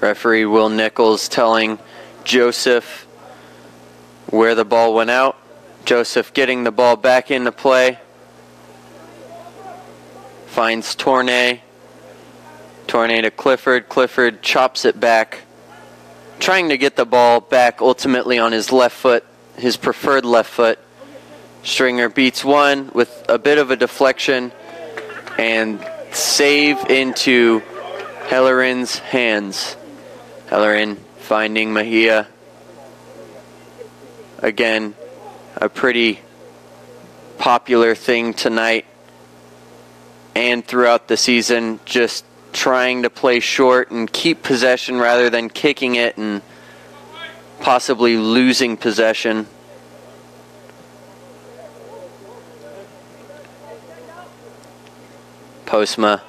Speaker 1: Referee Will Nichols telling Joseph where the ball went out. Joseph getting the ball back into play. Finds Tournay. Tournay to Clifford. Clifford chops it back. Trying to get the ball back ultimately on his left foot, his preferred left foot. Stringer beats one with a bit of a deflection and save into Hellerin's hands. Hellerin finding Mejia. Again, a pretty popular thing tonight and throughout the season, just trying to play short and keep possession rather than kicking it and possibly losing possession. Postma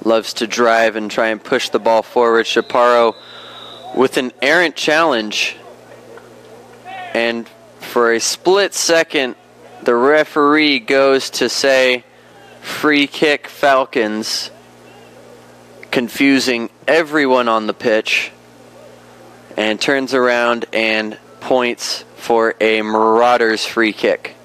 Speaker 1: loves to drive and try and push the ball forward. Chaparro with an errant challenge. And for a split second, the referee goes to say free kick Falcons, confusing everyone on the pitch, and turns around and points for a Marauders free kick.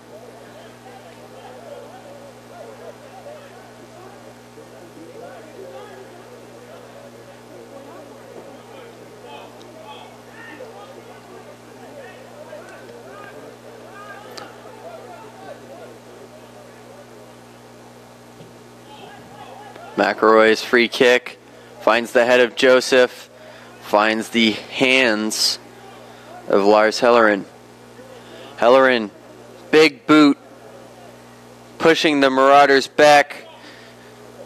Speaker 1: McElroy's free kick finds the head of Joseph, finds the hands of Lars Hellerin. Hellerin, big boot, pushing the Marauders back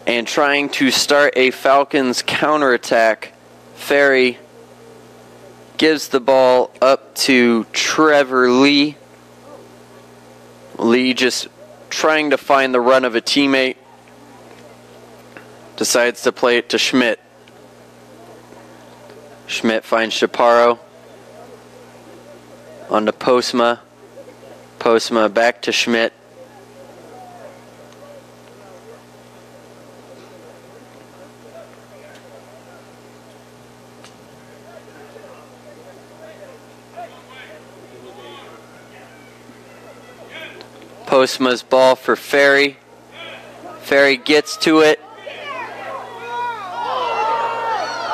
Speaker 1: and trying to start a Falcons counterattack. Ferry gives the ball up to Trevor Lee. Lee just trying to find the run of a teammate. Decides to play it to Schmidt. Schmidt finds Chaparro. On to Postma. Postma back to Schmidt. Postma's ball for Ferry. Ferry gets to it.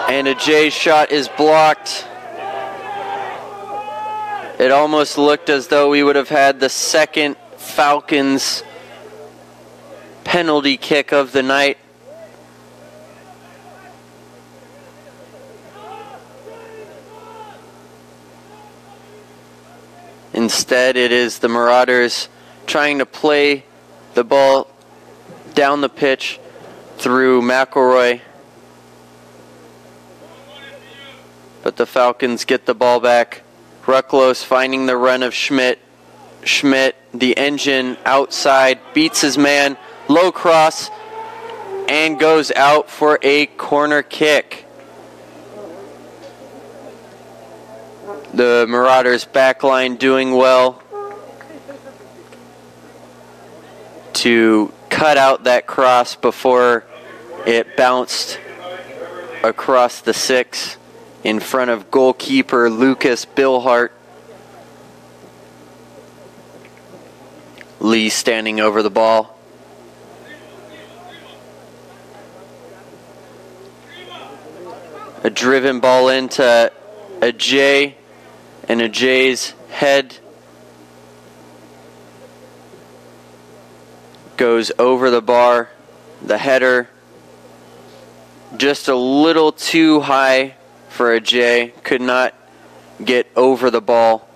Speaker 1: And a J shot is blocked. It almost looked as though we would have had the second Falcons penalty kick of the night. Instead, it is the Marauders trying to play the ball down the pitch through McElroy. But the Falcons get the ball back Rucklos finding the run of Schmidt. Schmidt, the engine outside, beats his man, low cross, and goes out for a corner kick. The Marauders backline doing well to cut out that cross before it bounced across the 6 in front of goalkeeper Lucas Billhart. Lee standing over the ball. A driven ball into Ajay, and Ajay's head goes over the bar. The header just a little too high for Ajay. Could not get over the ball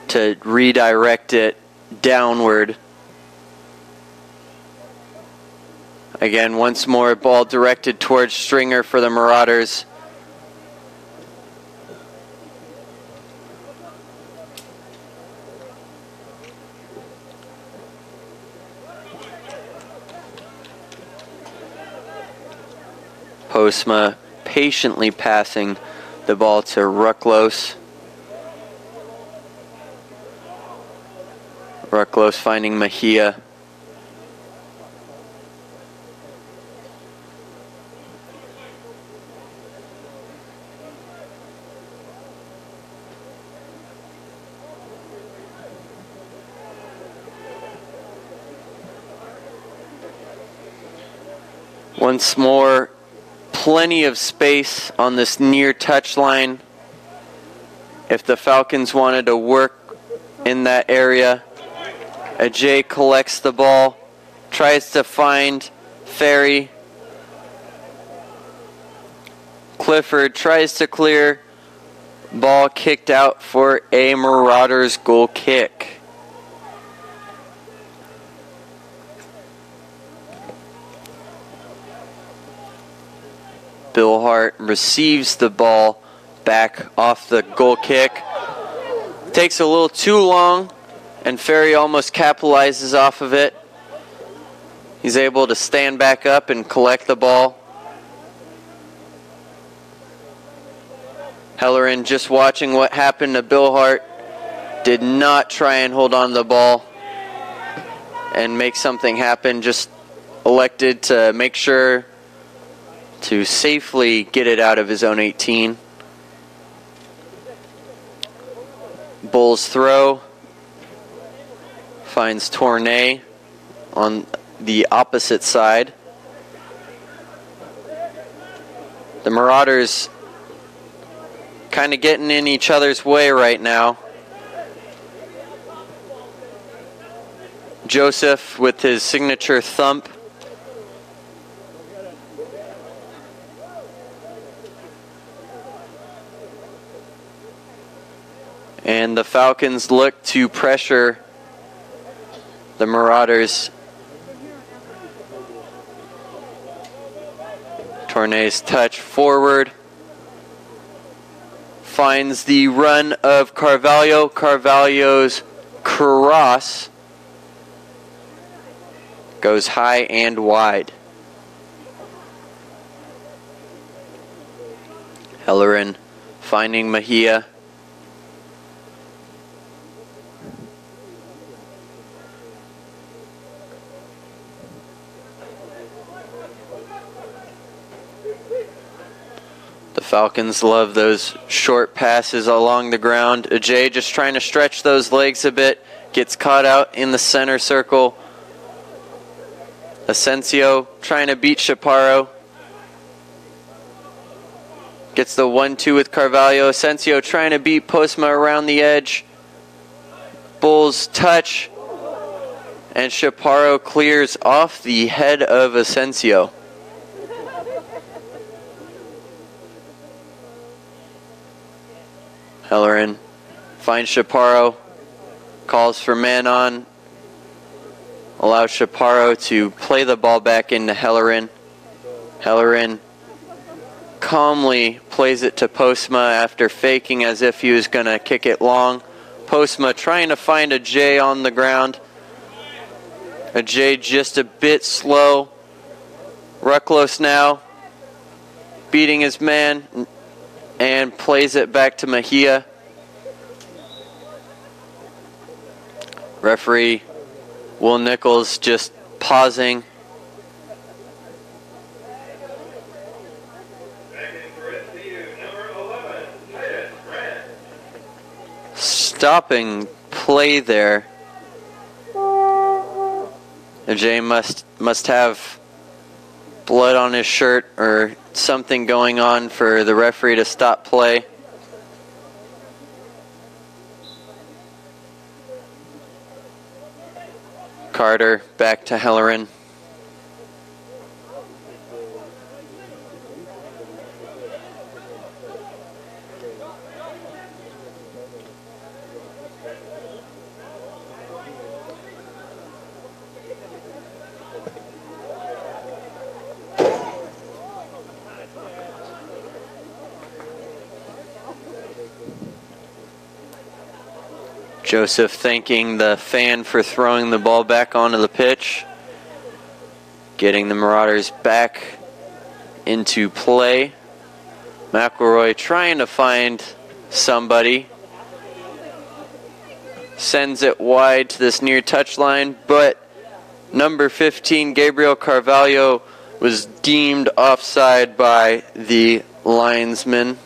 Speaker 1: to redirect it downward. Again, once more, ball directed towards Stringer for the Marauders. Postma patiently passing the ball to Rucklos. Rucklos finding Mejia. Once more, plenty of space on this near touchline. If the Falcons wanted to work in that area, Ajay collects the ball, tries to find Ferry. Clifford tries to clear. Ball kicked out for a Marauders goal kick. Billhart receives the ball back off the goal kick. Takes a little too long, and Ferry almost capitalizes off of it. He's able to stand back up and collect the ball. Hellerin, just watching what happened to Billhart, did not try and hold on to the ball and make something happen. Just elected to make sure to safely get it out of his own 18. Bulls throw. Finds Tournay on the opposite side. The Marauders kind of getting in each other's way right now. Joseph with his signature thump. And the Falcons look to pressure the Marauders. Tournay's touch forward. Finds the run of Carvalho. Carvalho's cross goes high and wide. Hellerin finding Mejia. The Falcons love those short passes along the ground. Ajay just trying to stretch those legs a bit. Gets caught out in the center circle. Asensio trying to beat Chaparro. Gets the 1-2 with Carvalho. Asensio trying to beat Postma around the edge. Bulls touch. And Chaparro clears off the head of Asensio. Hellerin finds Chaparro, calls for man on, allows Chaparro to play the ball back into Hellerin. Hellerin calmly plays it to Postma after faking as if he was going to kick it long. Postma trying to find a J on the ground. A J just a bit slow. Rucklos now beating his man and plays it back to Mejia. Referee Will Nichols just pausing. Stopping play there. Jay must have blood on his shirt or something going on for the referee to stop play. Carter back to Halloran. Joseph thanking the fan for throwing the ball back onto the pitch. Getting the Marauders back into play. McElroy trying to find somebody. Sends it wide to this near touchline, but number 15, Gabriel Carvalho, was deemed offside by the linesman.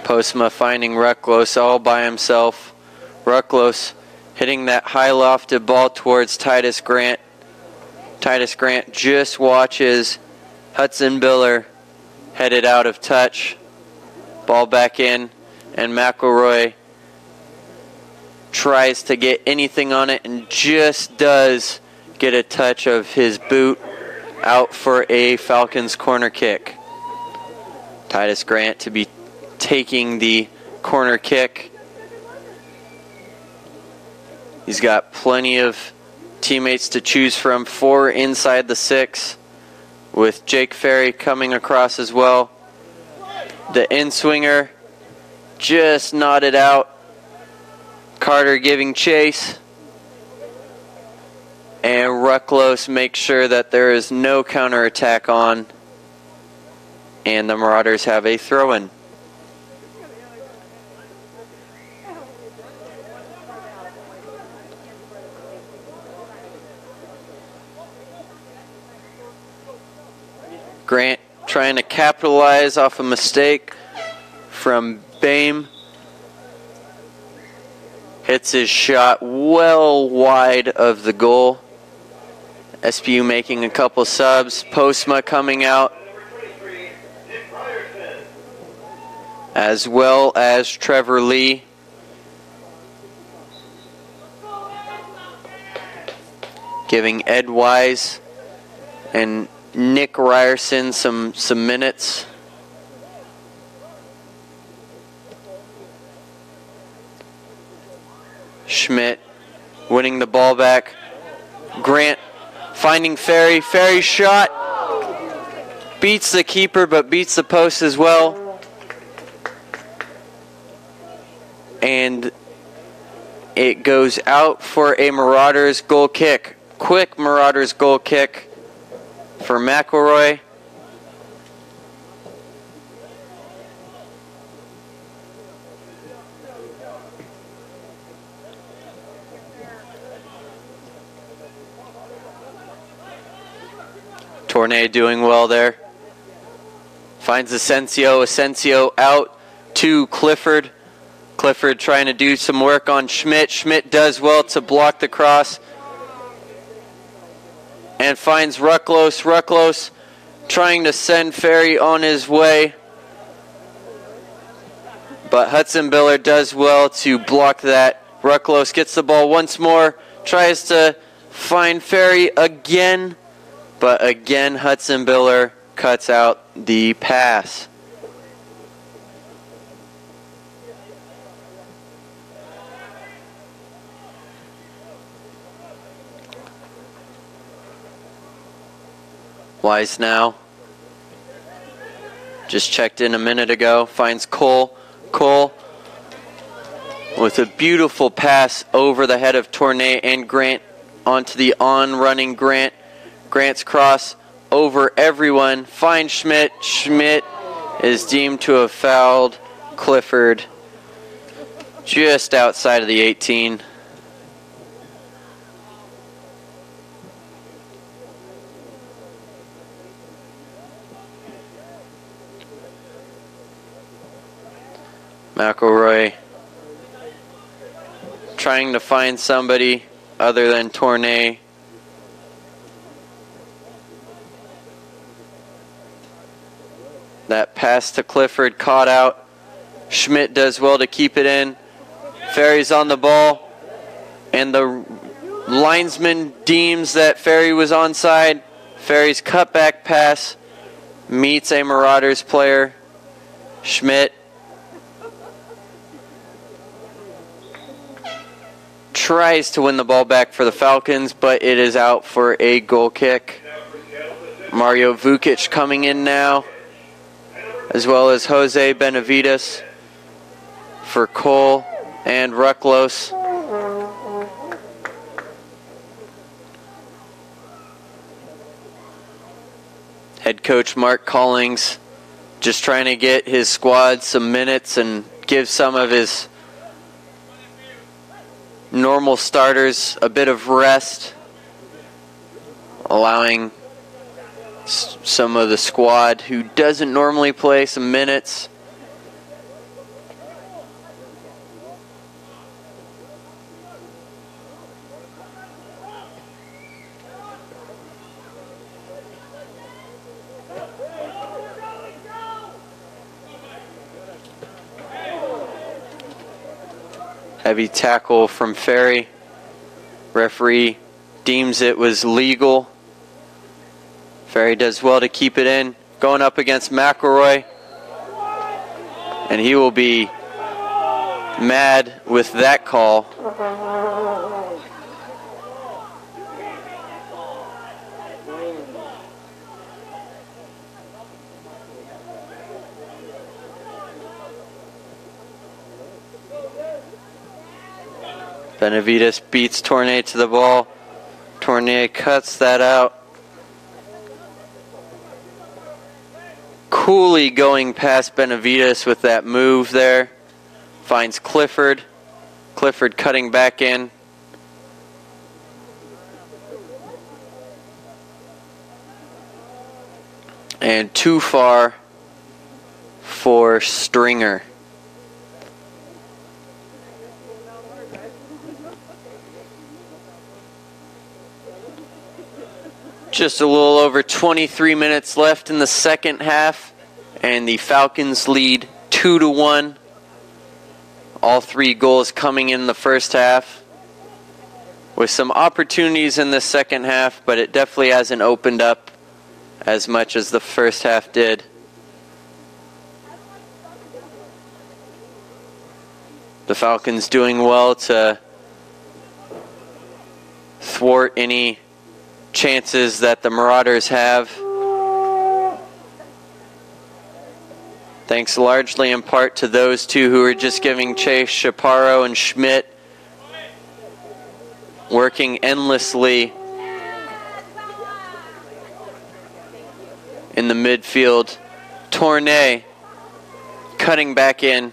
Speaker 1: Postma finding Rucklos all by himself. Rucklos hitting that high lofted ball towards Titus Grant. Titus Grant just watches Hudson Biller headed out of touch. Ball back in, and McElroy tries to get anything on it and just does get a touch of his boot out for a Falcons corner kick. Titus Grant to be taking the corner kick. He's got plenty of teammates to choose from. 4 inside the 6 with Jake Ferry coming across as well. The in-swinger just nodded out. Carter giving chase. And Rucklos makes sure that there is no counterattack on. And the Marauders have a throw-in. Grant trying to capitalize off a mistake from Bame. Hits his shot well wide of the goal. SPU making a couple subs. Postma coming out, as well as Trevor Lee. Giving Ed Wise and Nick Ryerson some minutes. Schmidt winning the ball back. Grant finding Ferry. Ferry shot. Beats the keeper, but beats the post as well. And it goes out for a Marauders goal kick. Quick Marauders goal kick for McElroy. Tournay doing well there. Finds Asensio. Asensio out to Clifford. Clifford trying to do some work on Schmidt. Schmidt does well to block the cross. And finds Rucklos. Rucklos trying to send Ferry on his way. But Hudson Biller does well to block that. Rucklos gets the ball once more. Tries to find Ferry again. But again, Hudson Biller cuts out the pass. Wise now. Just checked in a minute ago. Finds Cole. Cole with a beautiful pass over the head of Tournay and Grant onto the on-running Grant. Grant's cross over everyone. Finds Schmidt. Schmidt is deemed to have fouled Clifford just outside of the 18. McElroy trying to find somebody other than Tournay. That pass to Clifford caught out. Schmidt does well to keep it in. Ferry's on the ball, and the linesman deems that Ferry was onside. Ferry's cutback pass meets a Marauders player. Schmidt tries to win the ball back for the Falcons, but it is out for a goal kick. Mario Vukic coming in now, as well as Jose Benavides for Cole and Rucklos. Head coach Mark Collings just trying to get his squad some minutes and give some of his normal starters a bit of rest, allowing some of the squad who doesn't normally play some minutes. Heavy tackle from Ferry. Referee deems it was legal. Ferry does well to keep it in. Going up against McElroy. And he will be mad with that call. Benavides beats Tournay to the ball. Tournay cuts that out. Cooley going past Benavides with that move there. Finds Clifford. Clifford cutting back in. And too far for Stringer. Just a little over 23 minutes left in the second half, and the Falcons lead 2-1. All three goals coming in the first half, with some opportunities in the second half, but it definitely hasn't opened up as much as the first half did. The Falcons doing well to thwart any chances that the Marauders have. Thanks largely in part to those two who are just giving chase, Chaparro and Schmidt, working endlessly in the midfield. Tournay cutting back in,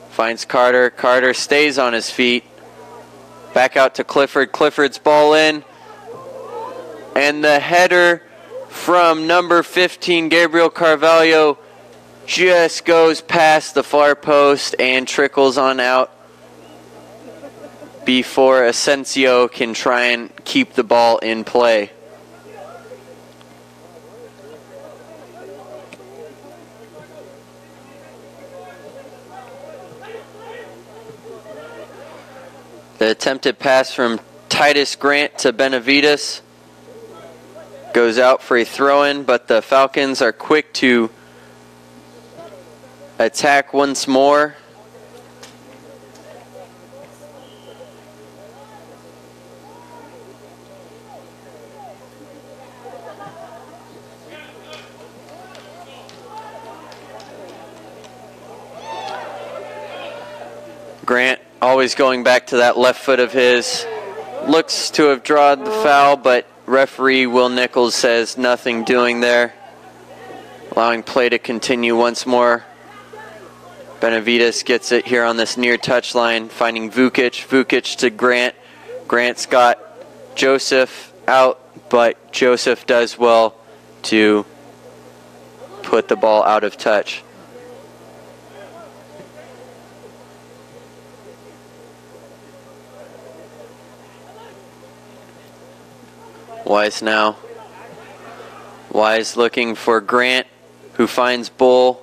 Speaker 1: finds Carter. Carter stays on his feet. Back out to Clifford. Clifford's ball in. And the header from number 15, Gabriel Carvalho, just goes past the far post and trickles on out before Asensio can try and keep the ball in play. The attempted pass from Titus Grant to Benavides goes out for a throw-in, but the Falcons are quick to attack once more. Grant always going back to that left foot of his. Looks to have drawn the foul, but referee Will Nichols says nothing doing there. Allowing play to continue once more. Benavides gets it here on this near touchline, finding Vukic. Vukic to Grant. Grant's got Joseph out, but Joseph does well to put the ball out of touch. Wise now. Wise looking for Grant, who finds Bull.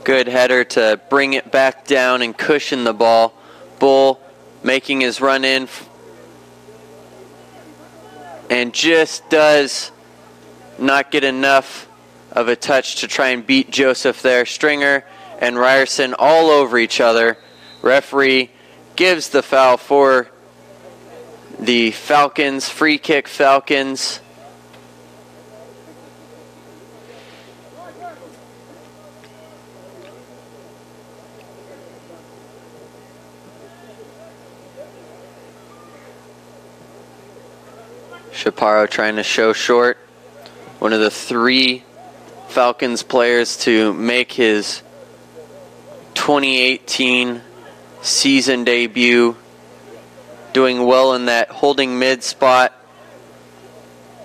Speaker 1: Good header to bring it back down and cushion the ball. Bull making his run in and just does not get enough of a touch to try and beat Joseph there. Stringer and Ryerson all over each other. Referee gives the foul for the Falcons. Free kick Falcons. Chaparro trying to show short. One of the 3 Falcons players to make his 2018 season debut. Doing well in that holding mid spot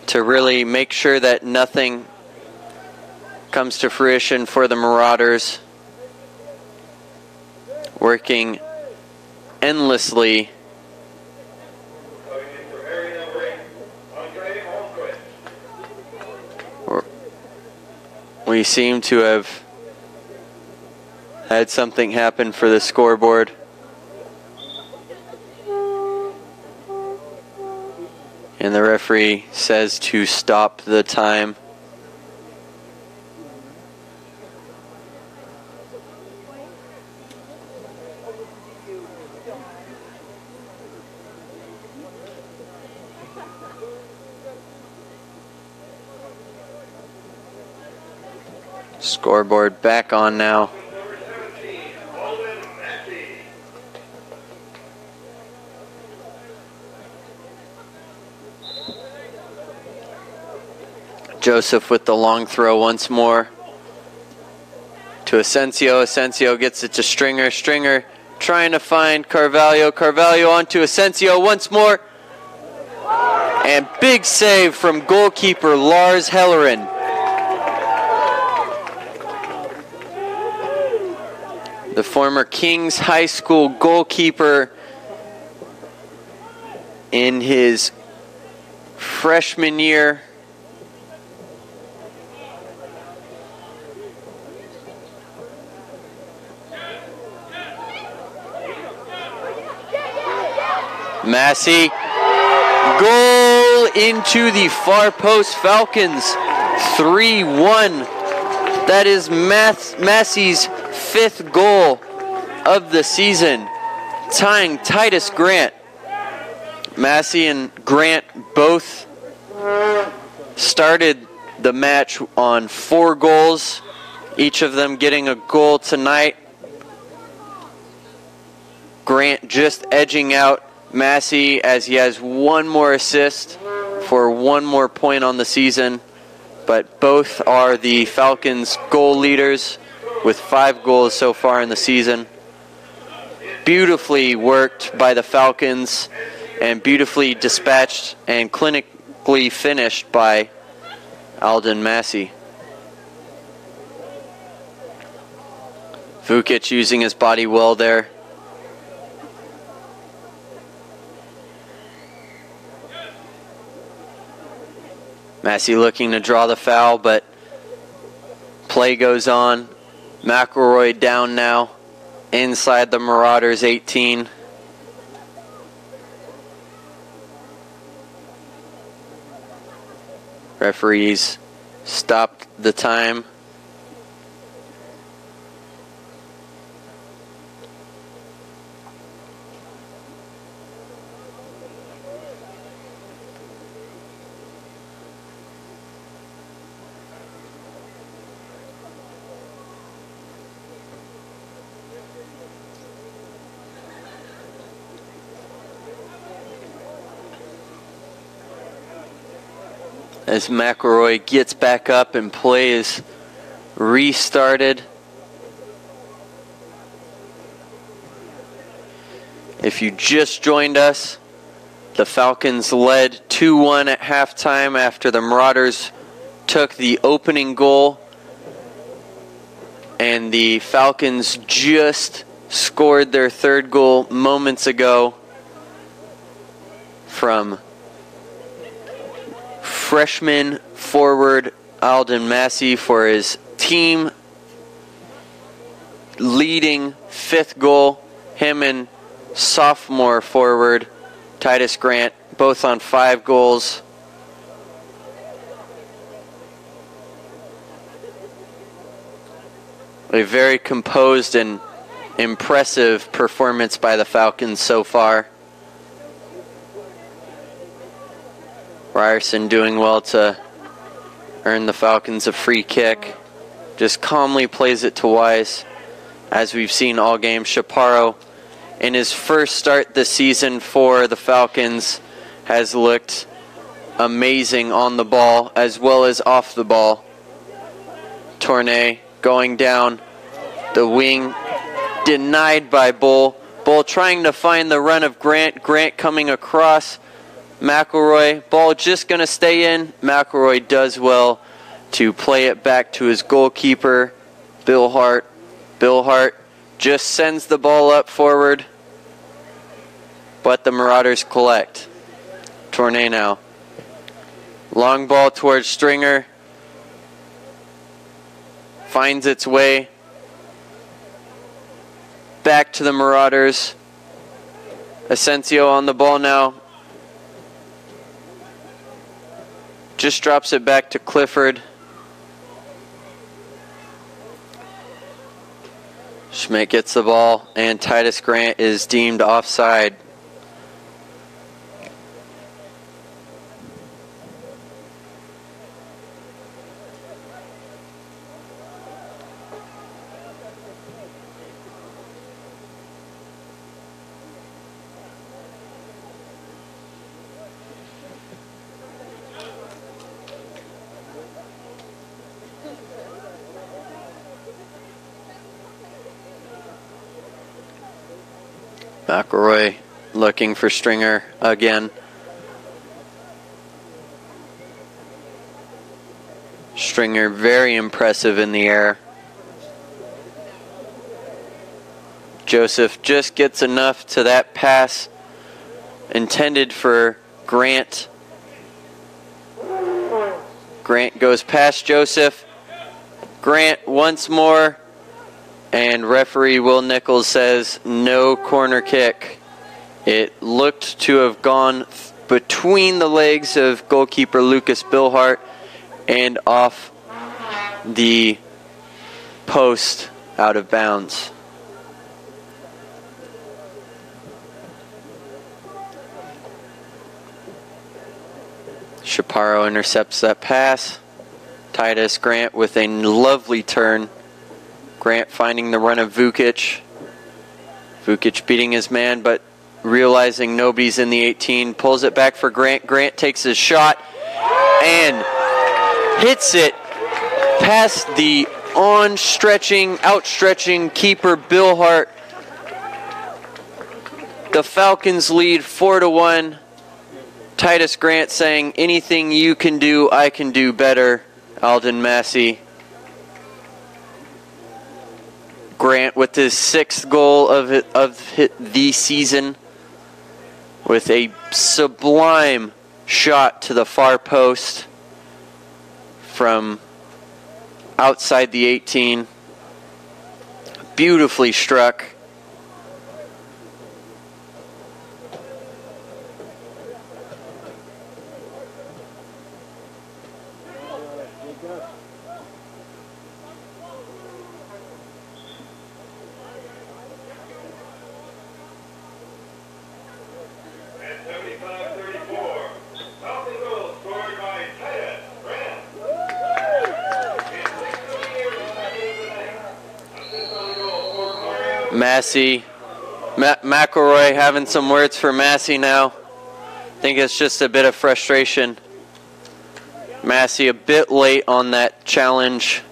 Speaker 1: to really make sure that nothing comes to fruition for the Marauders. Working endlessly. We seem to have had something happen for the scoreboard. And the referee says to stop the time. Scoreboard back on now. Joseph with the long throw once more to Asensio. Asensio gets it to Stringer. Stringer trying to find Carvalho. Carvalho onto Asensio once more. And big save from goalkeeper Lars Hellerin. The former Kings High School goalkeeper in his freshman year. Massey, goal into the far post. Falcons 3-1. That is Massey's 5th goal of the season, tying Titus Grant. Massey and Grant both started the match on 4 goals, each of them getting a goal tonight. Grant just edging out Massey as he has 1 more assist for 1 more point on the season. But both are the Falcons' goal leaders with 5 goals so far in the season. Beautifully worked by the Falcons and beautifully dispatched and clinically finished by Alden Massey. Vukic using his body well there. Massey looking to draw the foul, but play goes on. McElroy down now inside the Marauders 18. Referees stopped the time. as McElroy gets back up and play is restarted. If you just joined us, the Falcons led 2-1 at halftime after the Marauders took the opening goal, and the Falcons just scored their third goal moments ago from freshman forward Alden Massey for his team leading fifth goal. Him and sophomore forward Titus Grant both on 5 goals. A very composed and impressive performance by the Falcons so far. Ryerson doing well to earn the Falcons a free kick. Just calmly plays it to Wise. As we've seen all game, Chaparro, in his first start this season for the Falcons, has looked amazing on the ball as well as off the ball. Tournay going down the wing, denied by Bull. Bull trying to find the run of Grant. Grant coming across. McElroy, ball just going to stay in. McElroy does well to play it back to his goalkeeper, Bill Hart. Bill Hart just sends the ball up forward, but the Marauders collect. Tournay now. Long ball towards Stringer. Finds its way back to the Marauders. Asensio on the ball now. Just drops it back to Clifford. Schmidt gets the ball, and Titus Grant is deemed offside. McElroy looking for Stringer again. Stringer very impressive in the air. Joseph just gets enough to that pass intended for Grant. Grant goes past Joseph. Grant once more. And referee Will Nichols says no corner kick. It looked to have gone between the legs of goalkeeper Lucas Billhart and off the post out of bounds. Chaparro intercepts that pass. Titus Grant with a lovely turn. Grant finding the run of Vukic. Vukic beating his man, but realizing nobody's in the 18, pulls it back for Grant. Grant takes his shot and hits it past the outstretching keeper Bill Hart. The Falcons lead 4-1. Titus Grant saying, anything you can do, I can do better. Alden Massey. Grant with his 6th goal of the season with a sublime shot to the far post from outside the 18. Beautifully struck. Massey, McElroy having some words for Massey now. I think it's just a bit of frustration. Massey a bit late on that challenge.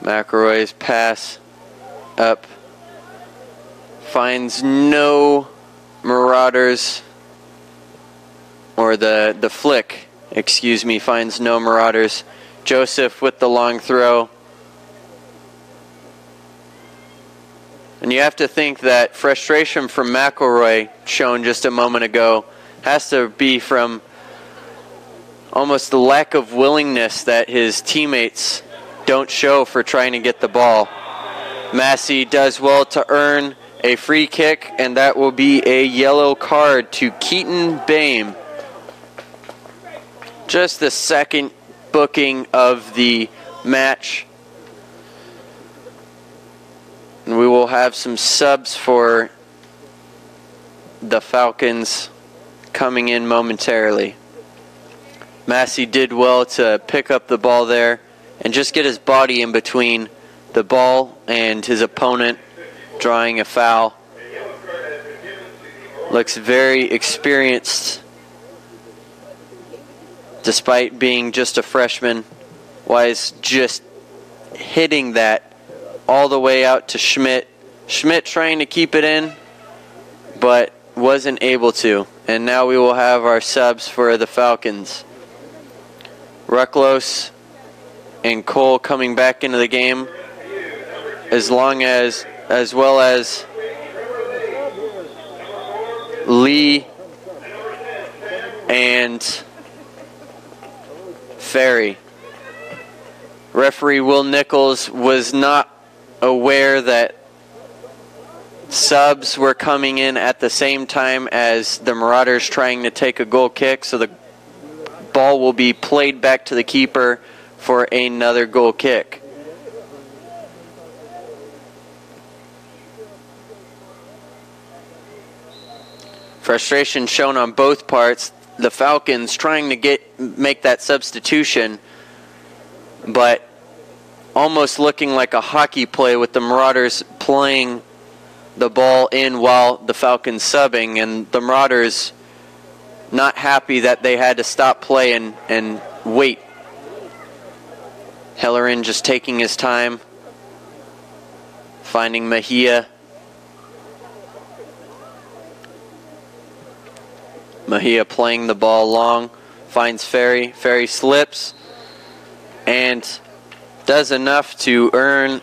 Speaker 1: McElroy's pass up finds no Marauders, or the flick, excuse me, finds no Marauders. Joseph with the long throw. And you have to think that frustration from McElroy, shown just a moment ago, has to be from almost the lack of willingness that his teammates don't show for trying to get the ball. Massey does well to earn a free kick, and that will be a yellow card to Keaton Bame. Just the second booking of the match. And we will have some subs for the Falcons coming in momentarily. Massey did well to pick up the ball there and just get his body in between the ball and his opponent, drawing a foul. Looks very experienced despite being just a freshman. Wise just hitting that all the way out to Schmidt. Schmidt trying to keep it in, but wasn't able to. And now we will have our subs for the Falcons. Rucklos and Cole coming back into the game, as well as Lee and Ferry. Referee Will Nichols was not aware that subs were coming in at the same time as the Marauders trying to take a goal kick, so the ball will be played back to the keeper for another goal kick. Frustration shown on both parts. The Falcons trying to make that substitution, but almost looking like a hockey play with the Marauders playing the ball in while the Falcons subbing, and the Marauders not happy that they had to stop play and wait. Hellerin just taking his time, finding Mejia. Mejia playing the ball long, finds Ferry. Ferry slips and does enough to earn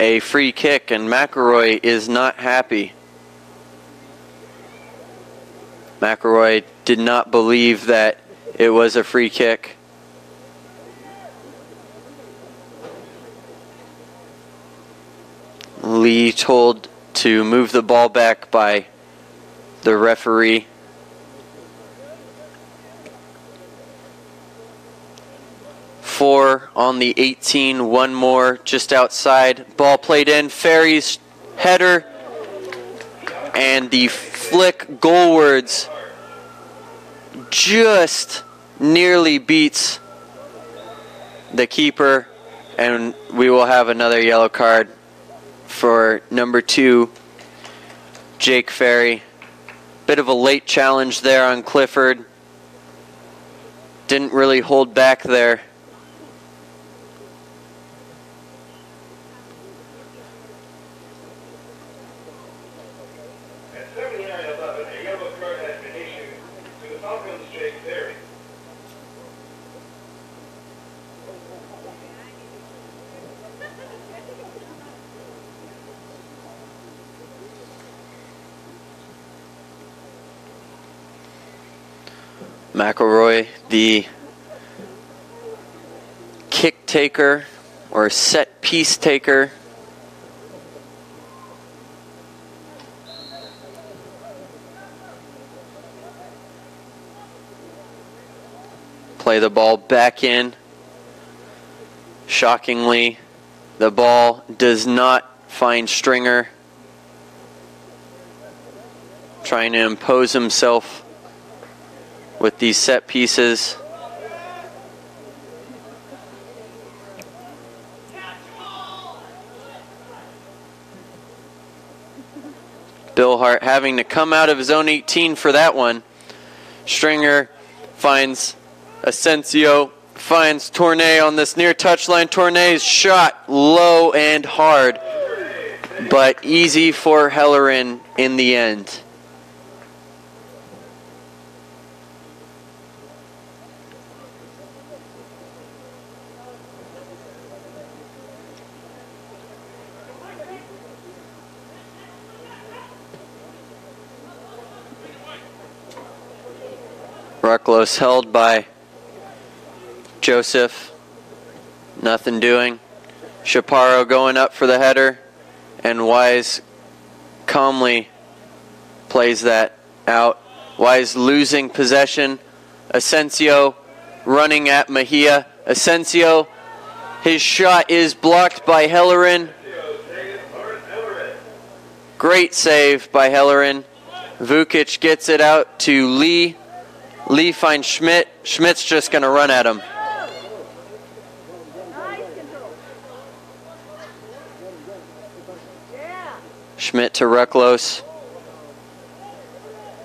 Speaker 1: a free kick, and McElroy is not happy. McElroy did not believe that it was a free kick. Lee told to move the ball back by the referee. Four on the 18, one more just outside. Ball played in, Ferry's header, and the flick goalwards just nearly beats the keeper, and we will have another yellow card for number 2, Jake Ferry. Bit of a late challenge there on Clifford. Didn't really hold back there. McElroy, the kick taker or set piece taker. Play the ball back in. Shockingly, the ball does not find Stringer. Trying to impose himself with these set pieces. Bill Hart having to come out of his own 18 for that one. Stringer finds Asensio, finds Tournay on this near touchline. Tournay's shot low and hard, but easy for Hellerin in the end. Rucklos held by Joseph. Nothing doing. Chaparro going up for the header, and Wise calmly plays that out. Wise losing possession. Asensio running at Mejia. Asensio, his shot is blocked by Hellerin. Great save by Hellerin. Vukic gets it out to Lee. Lee finds Schmidt. Schmidt's just going to run at him. Schmidt to Rucklos.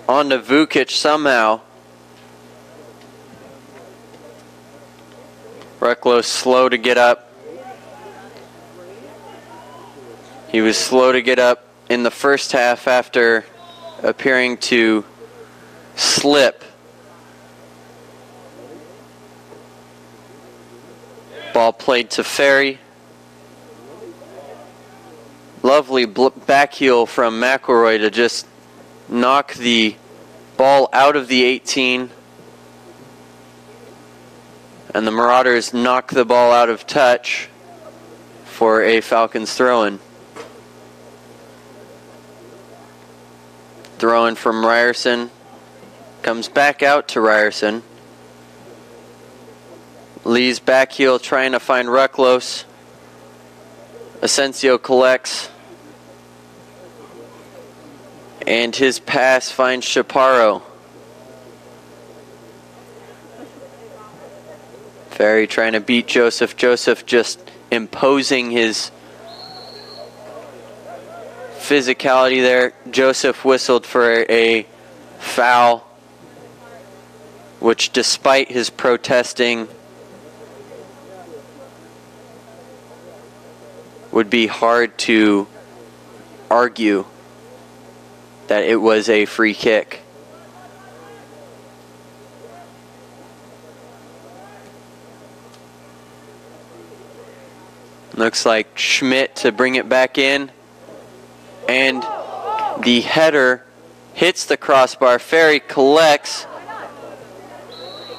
Speaker 1: On to Vukic somehow. Rucklos slow to get up. He was slow to get up in the first half after appearing to slip. Ball played to Ferry. Lovely back heel from McElroy to just knock the ball out of the 18. And the Marauders knock the ball out of touch for a Falcons throw-in. Throw-in from Ryerson. Comes back out to Ryerson. Lee's back heel trying to find Rucklos. Asensio collects. And his pass finds Chaparro. Ferry trying to beat Joseph. Joseph just imposing his physicality there. Joseph whistled for a foul, which despite his protesting would be hard to argue that it was a free kick. Looks like Schmidt to bring it back in, and the header hits the crossbar. Ferry collects,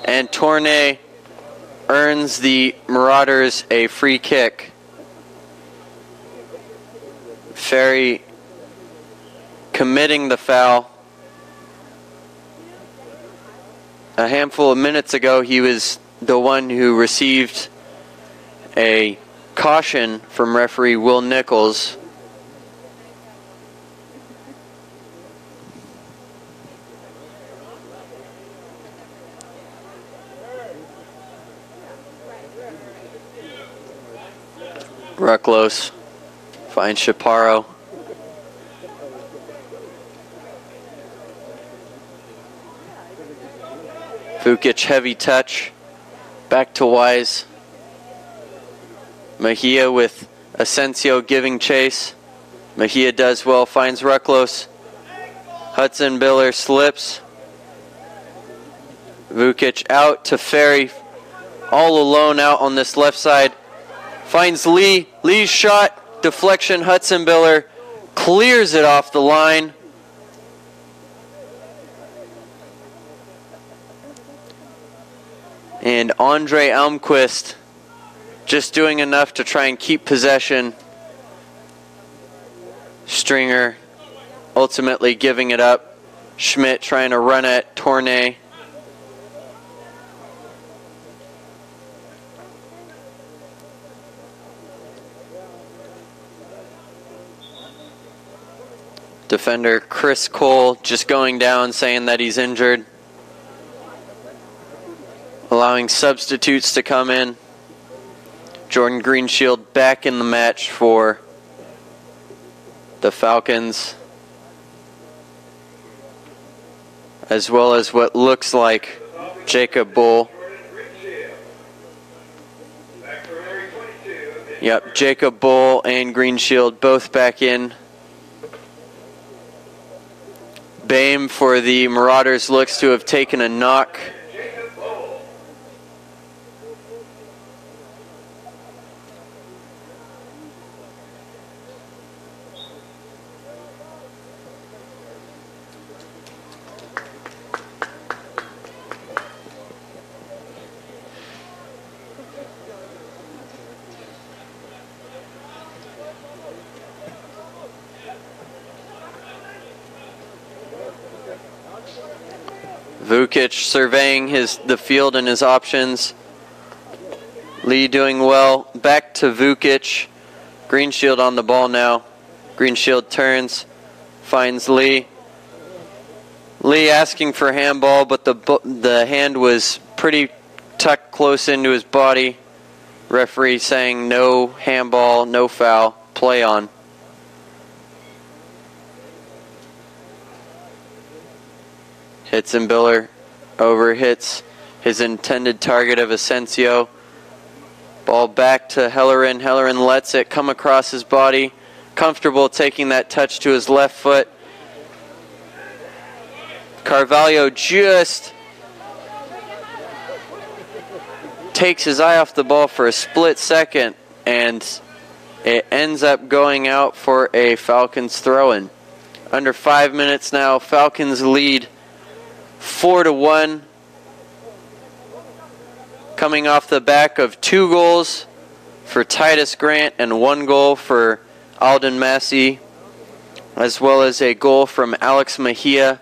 Speaker 1: and Tournay earns the Marauders a free kick. Ferry committing the foul. A handful of minutes ago, he was the one who received a caution from referee Will Nichols. Rucklos finds Chaparro. Vukic heavy touch. Back to Wise. Mejia with Asensio giving chase. Mejia does well, finds Rucklos. Hudson Biller slips. Vukic out to Ferry. All alone out on this left side. Finds Lee. Lee's shot. Deflection. Hudson Biller clears it off the line. And Andre Almquist just doing enough to try and keep possession. Stringer ultimately giving it up. Schmidt trying to run at Tournay. Defender Chris Cole just going down, saying that he's injured. allowing substitutes to come in. Jordan Greenshield back in the match for the Falcons, as well as what looks like Jacob Bull. Yep, Jacob Bull and Greenshield both back in. Boehm for the Marauders looks to have taken a knock. Vukic surveying the field and his options. Lee doing well. Back to Vukic. Greenshield on the ball now. Greenshield turns, finds Lee. Lee asking for handball, but the hand was pretty tucked close into his body. Referee saying no handball, no foul, play on. Hitzenbiller overhits his intended target of Asensio. Ball back to Hellerin. Hellerin lets it come across his body. Comfortable taking that touch to his left foot. Carvalho just takes his eye off the ball for a split second, and it ends up going out for a Falcons throw-in. Under 5 minutes now, Falcons lead 4-1, coming off the back of 2 goals for Titus Grant and 1 goal for Alden Massey, as well as a goal from Alex Mejia.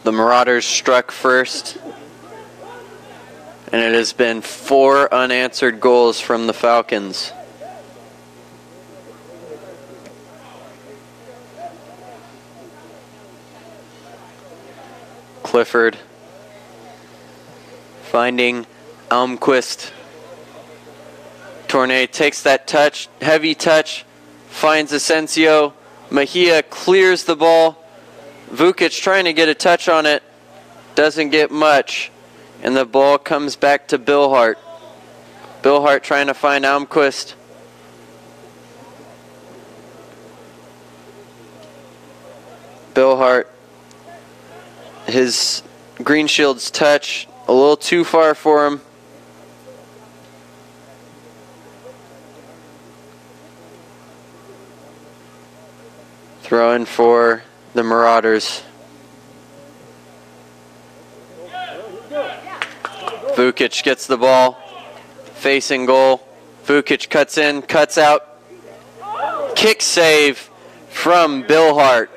Speaker 1: The Marauders struck first, and it has been 4 unanswered goals from the Falcons. Clifford finding Almquist. Tournay takes that touch, heavy touch, finds Asensio. Mejia clears the ball. Vukic trying to get a touch on it, doesn't get much. And the ball comes back to Billhart. Billhart trying to find Almquist. Billhart, his Greenshield's touch, a little too far for him. Throw in for the Marauders. Vukic gets the ball, facing goal. Vukic cuts in, cuts out. Kick save from Billhart.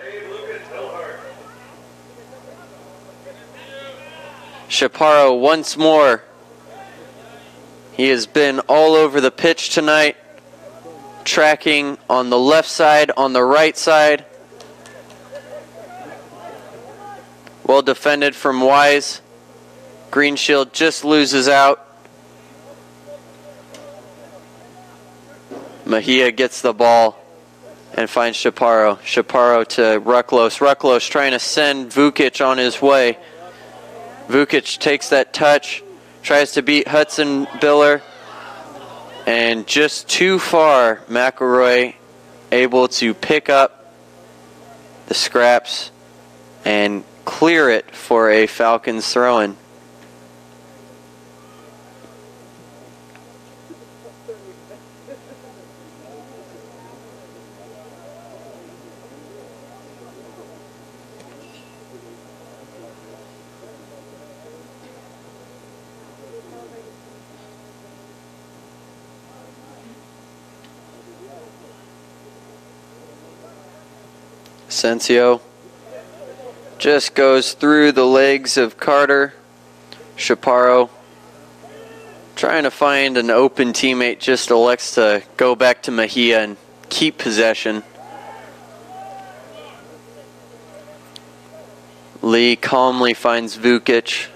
Speaker 1: Chaparro once more. He has been all over the pitch tonight, tracking on the left side, on the right side. Well defended from Wise. Greenshield just loses out. Mejia gets the ball and finds Chaparro. Chaparro to Rucklos. Rucklos trying to send Vukic on his way. Vukic takes that touch, tries to beat Hudson Biller, and just too far, McElroy able to pick up the scraps and clear it for a Falcons throw-in. Asensio just goes through the legs of Carter. Chaparro Trying to find an open teammate, just elects to go back to Mejia and keep possession. Lee calmly finds Vukic.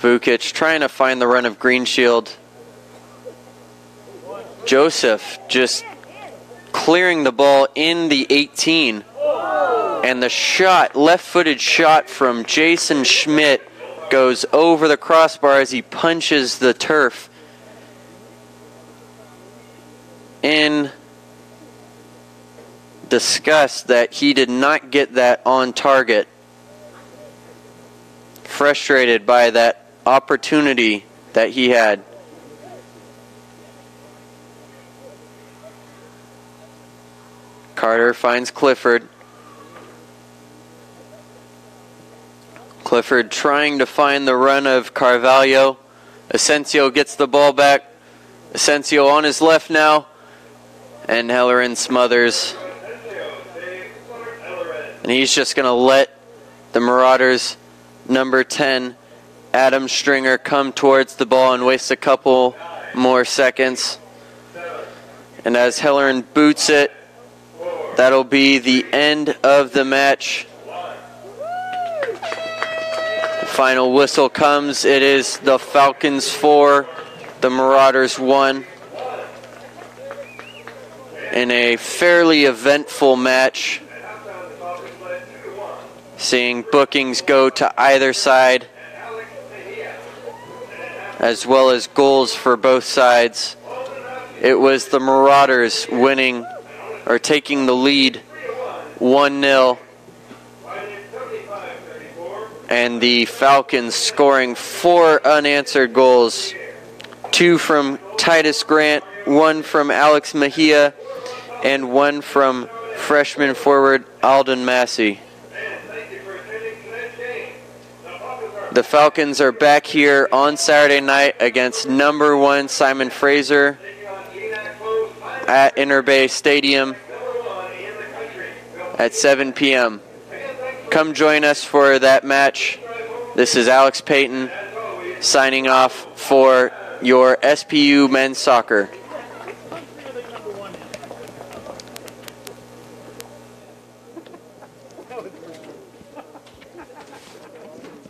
Speaker 1: Vukic trying to find the run of Greenshield. Joseph just clearing the ball in the 18. And the shot, left-footed shot from Jason Schmidt goes over the crossbar as he punches the turf in disgust that he did not get that on target. Frustrated by that opportunity that he had. Carter finds Clifford. Clifford trying to find the run of Carvalho. Asensio gets the ball back. Asensio on his left now. And Hellerin smothers. And he's just going to let the Marauders, number 10, Adam Stringer, come towards the ball and waste a couple more seconds. And as Hellerin boots it, that'll be the end of the match. Final whistle comes. It is the Falcons 4, the Marauders 1. In a fairly eventful match. Seeing bookings go to either side, as well as goals for both sides. It was the Marauders winning, or taking the lead 1-0. And the Falcons scoring 4 unanswered goals. 2 from Titus Grant, 1 from Alex Mejia, and 1 from freshman forward Alden Massey. The Falcons are back here on Saturday night against number 1 Simon Fraser at Interbay Stadium at 7 p.m. Come join us for that match. This is Alex Payton signing off for your SPU men's soccer.
Speaker 2: That was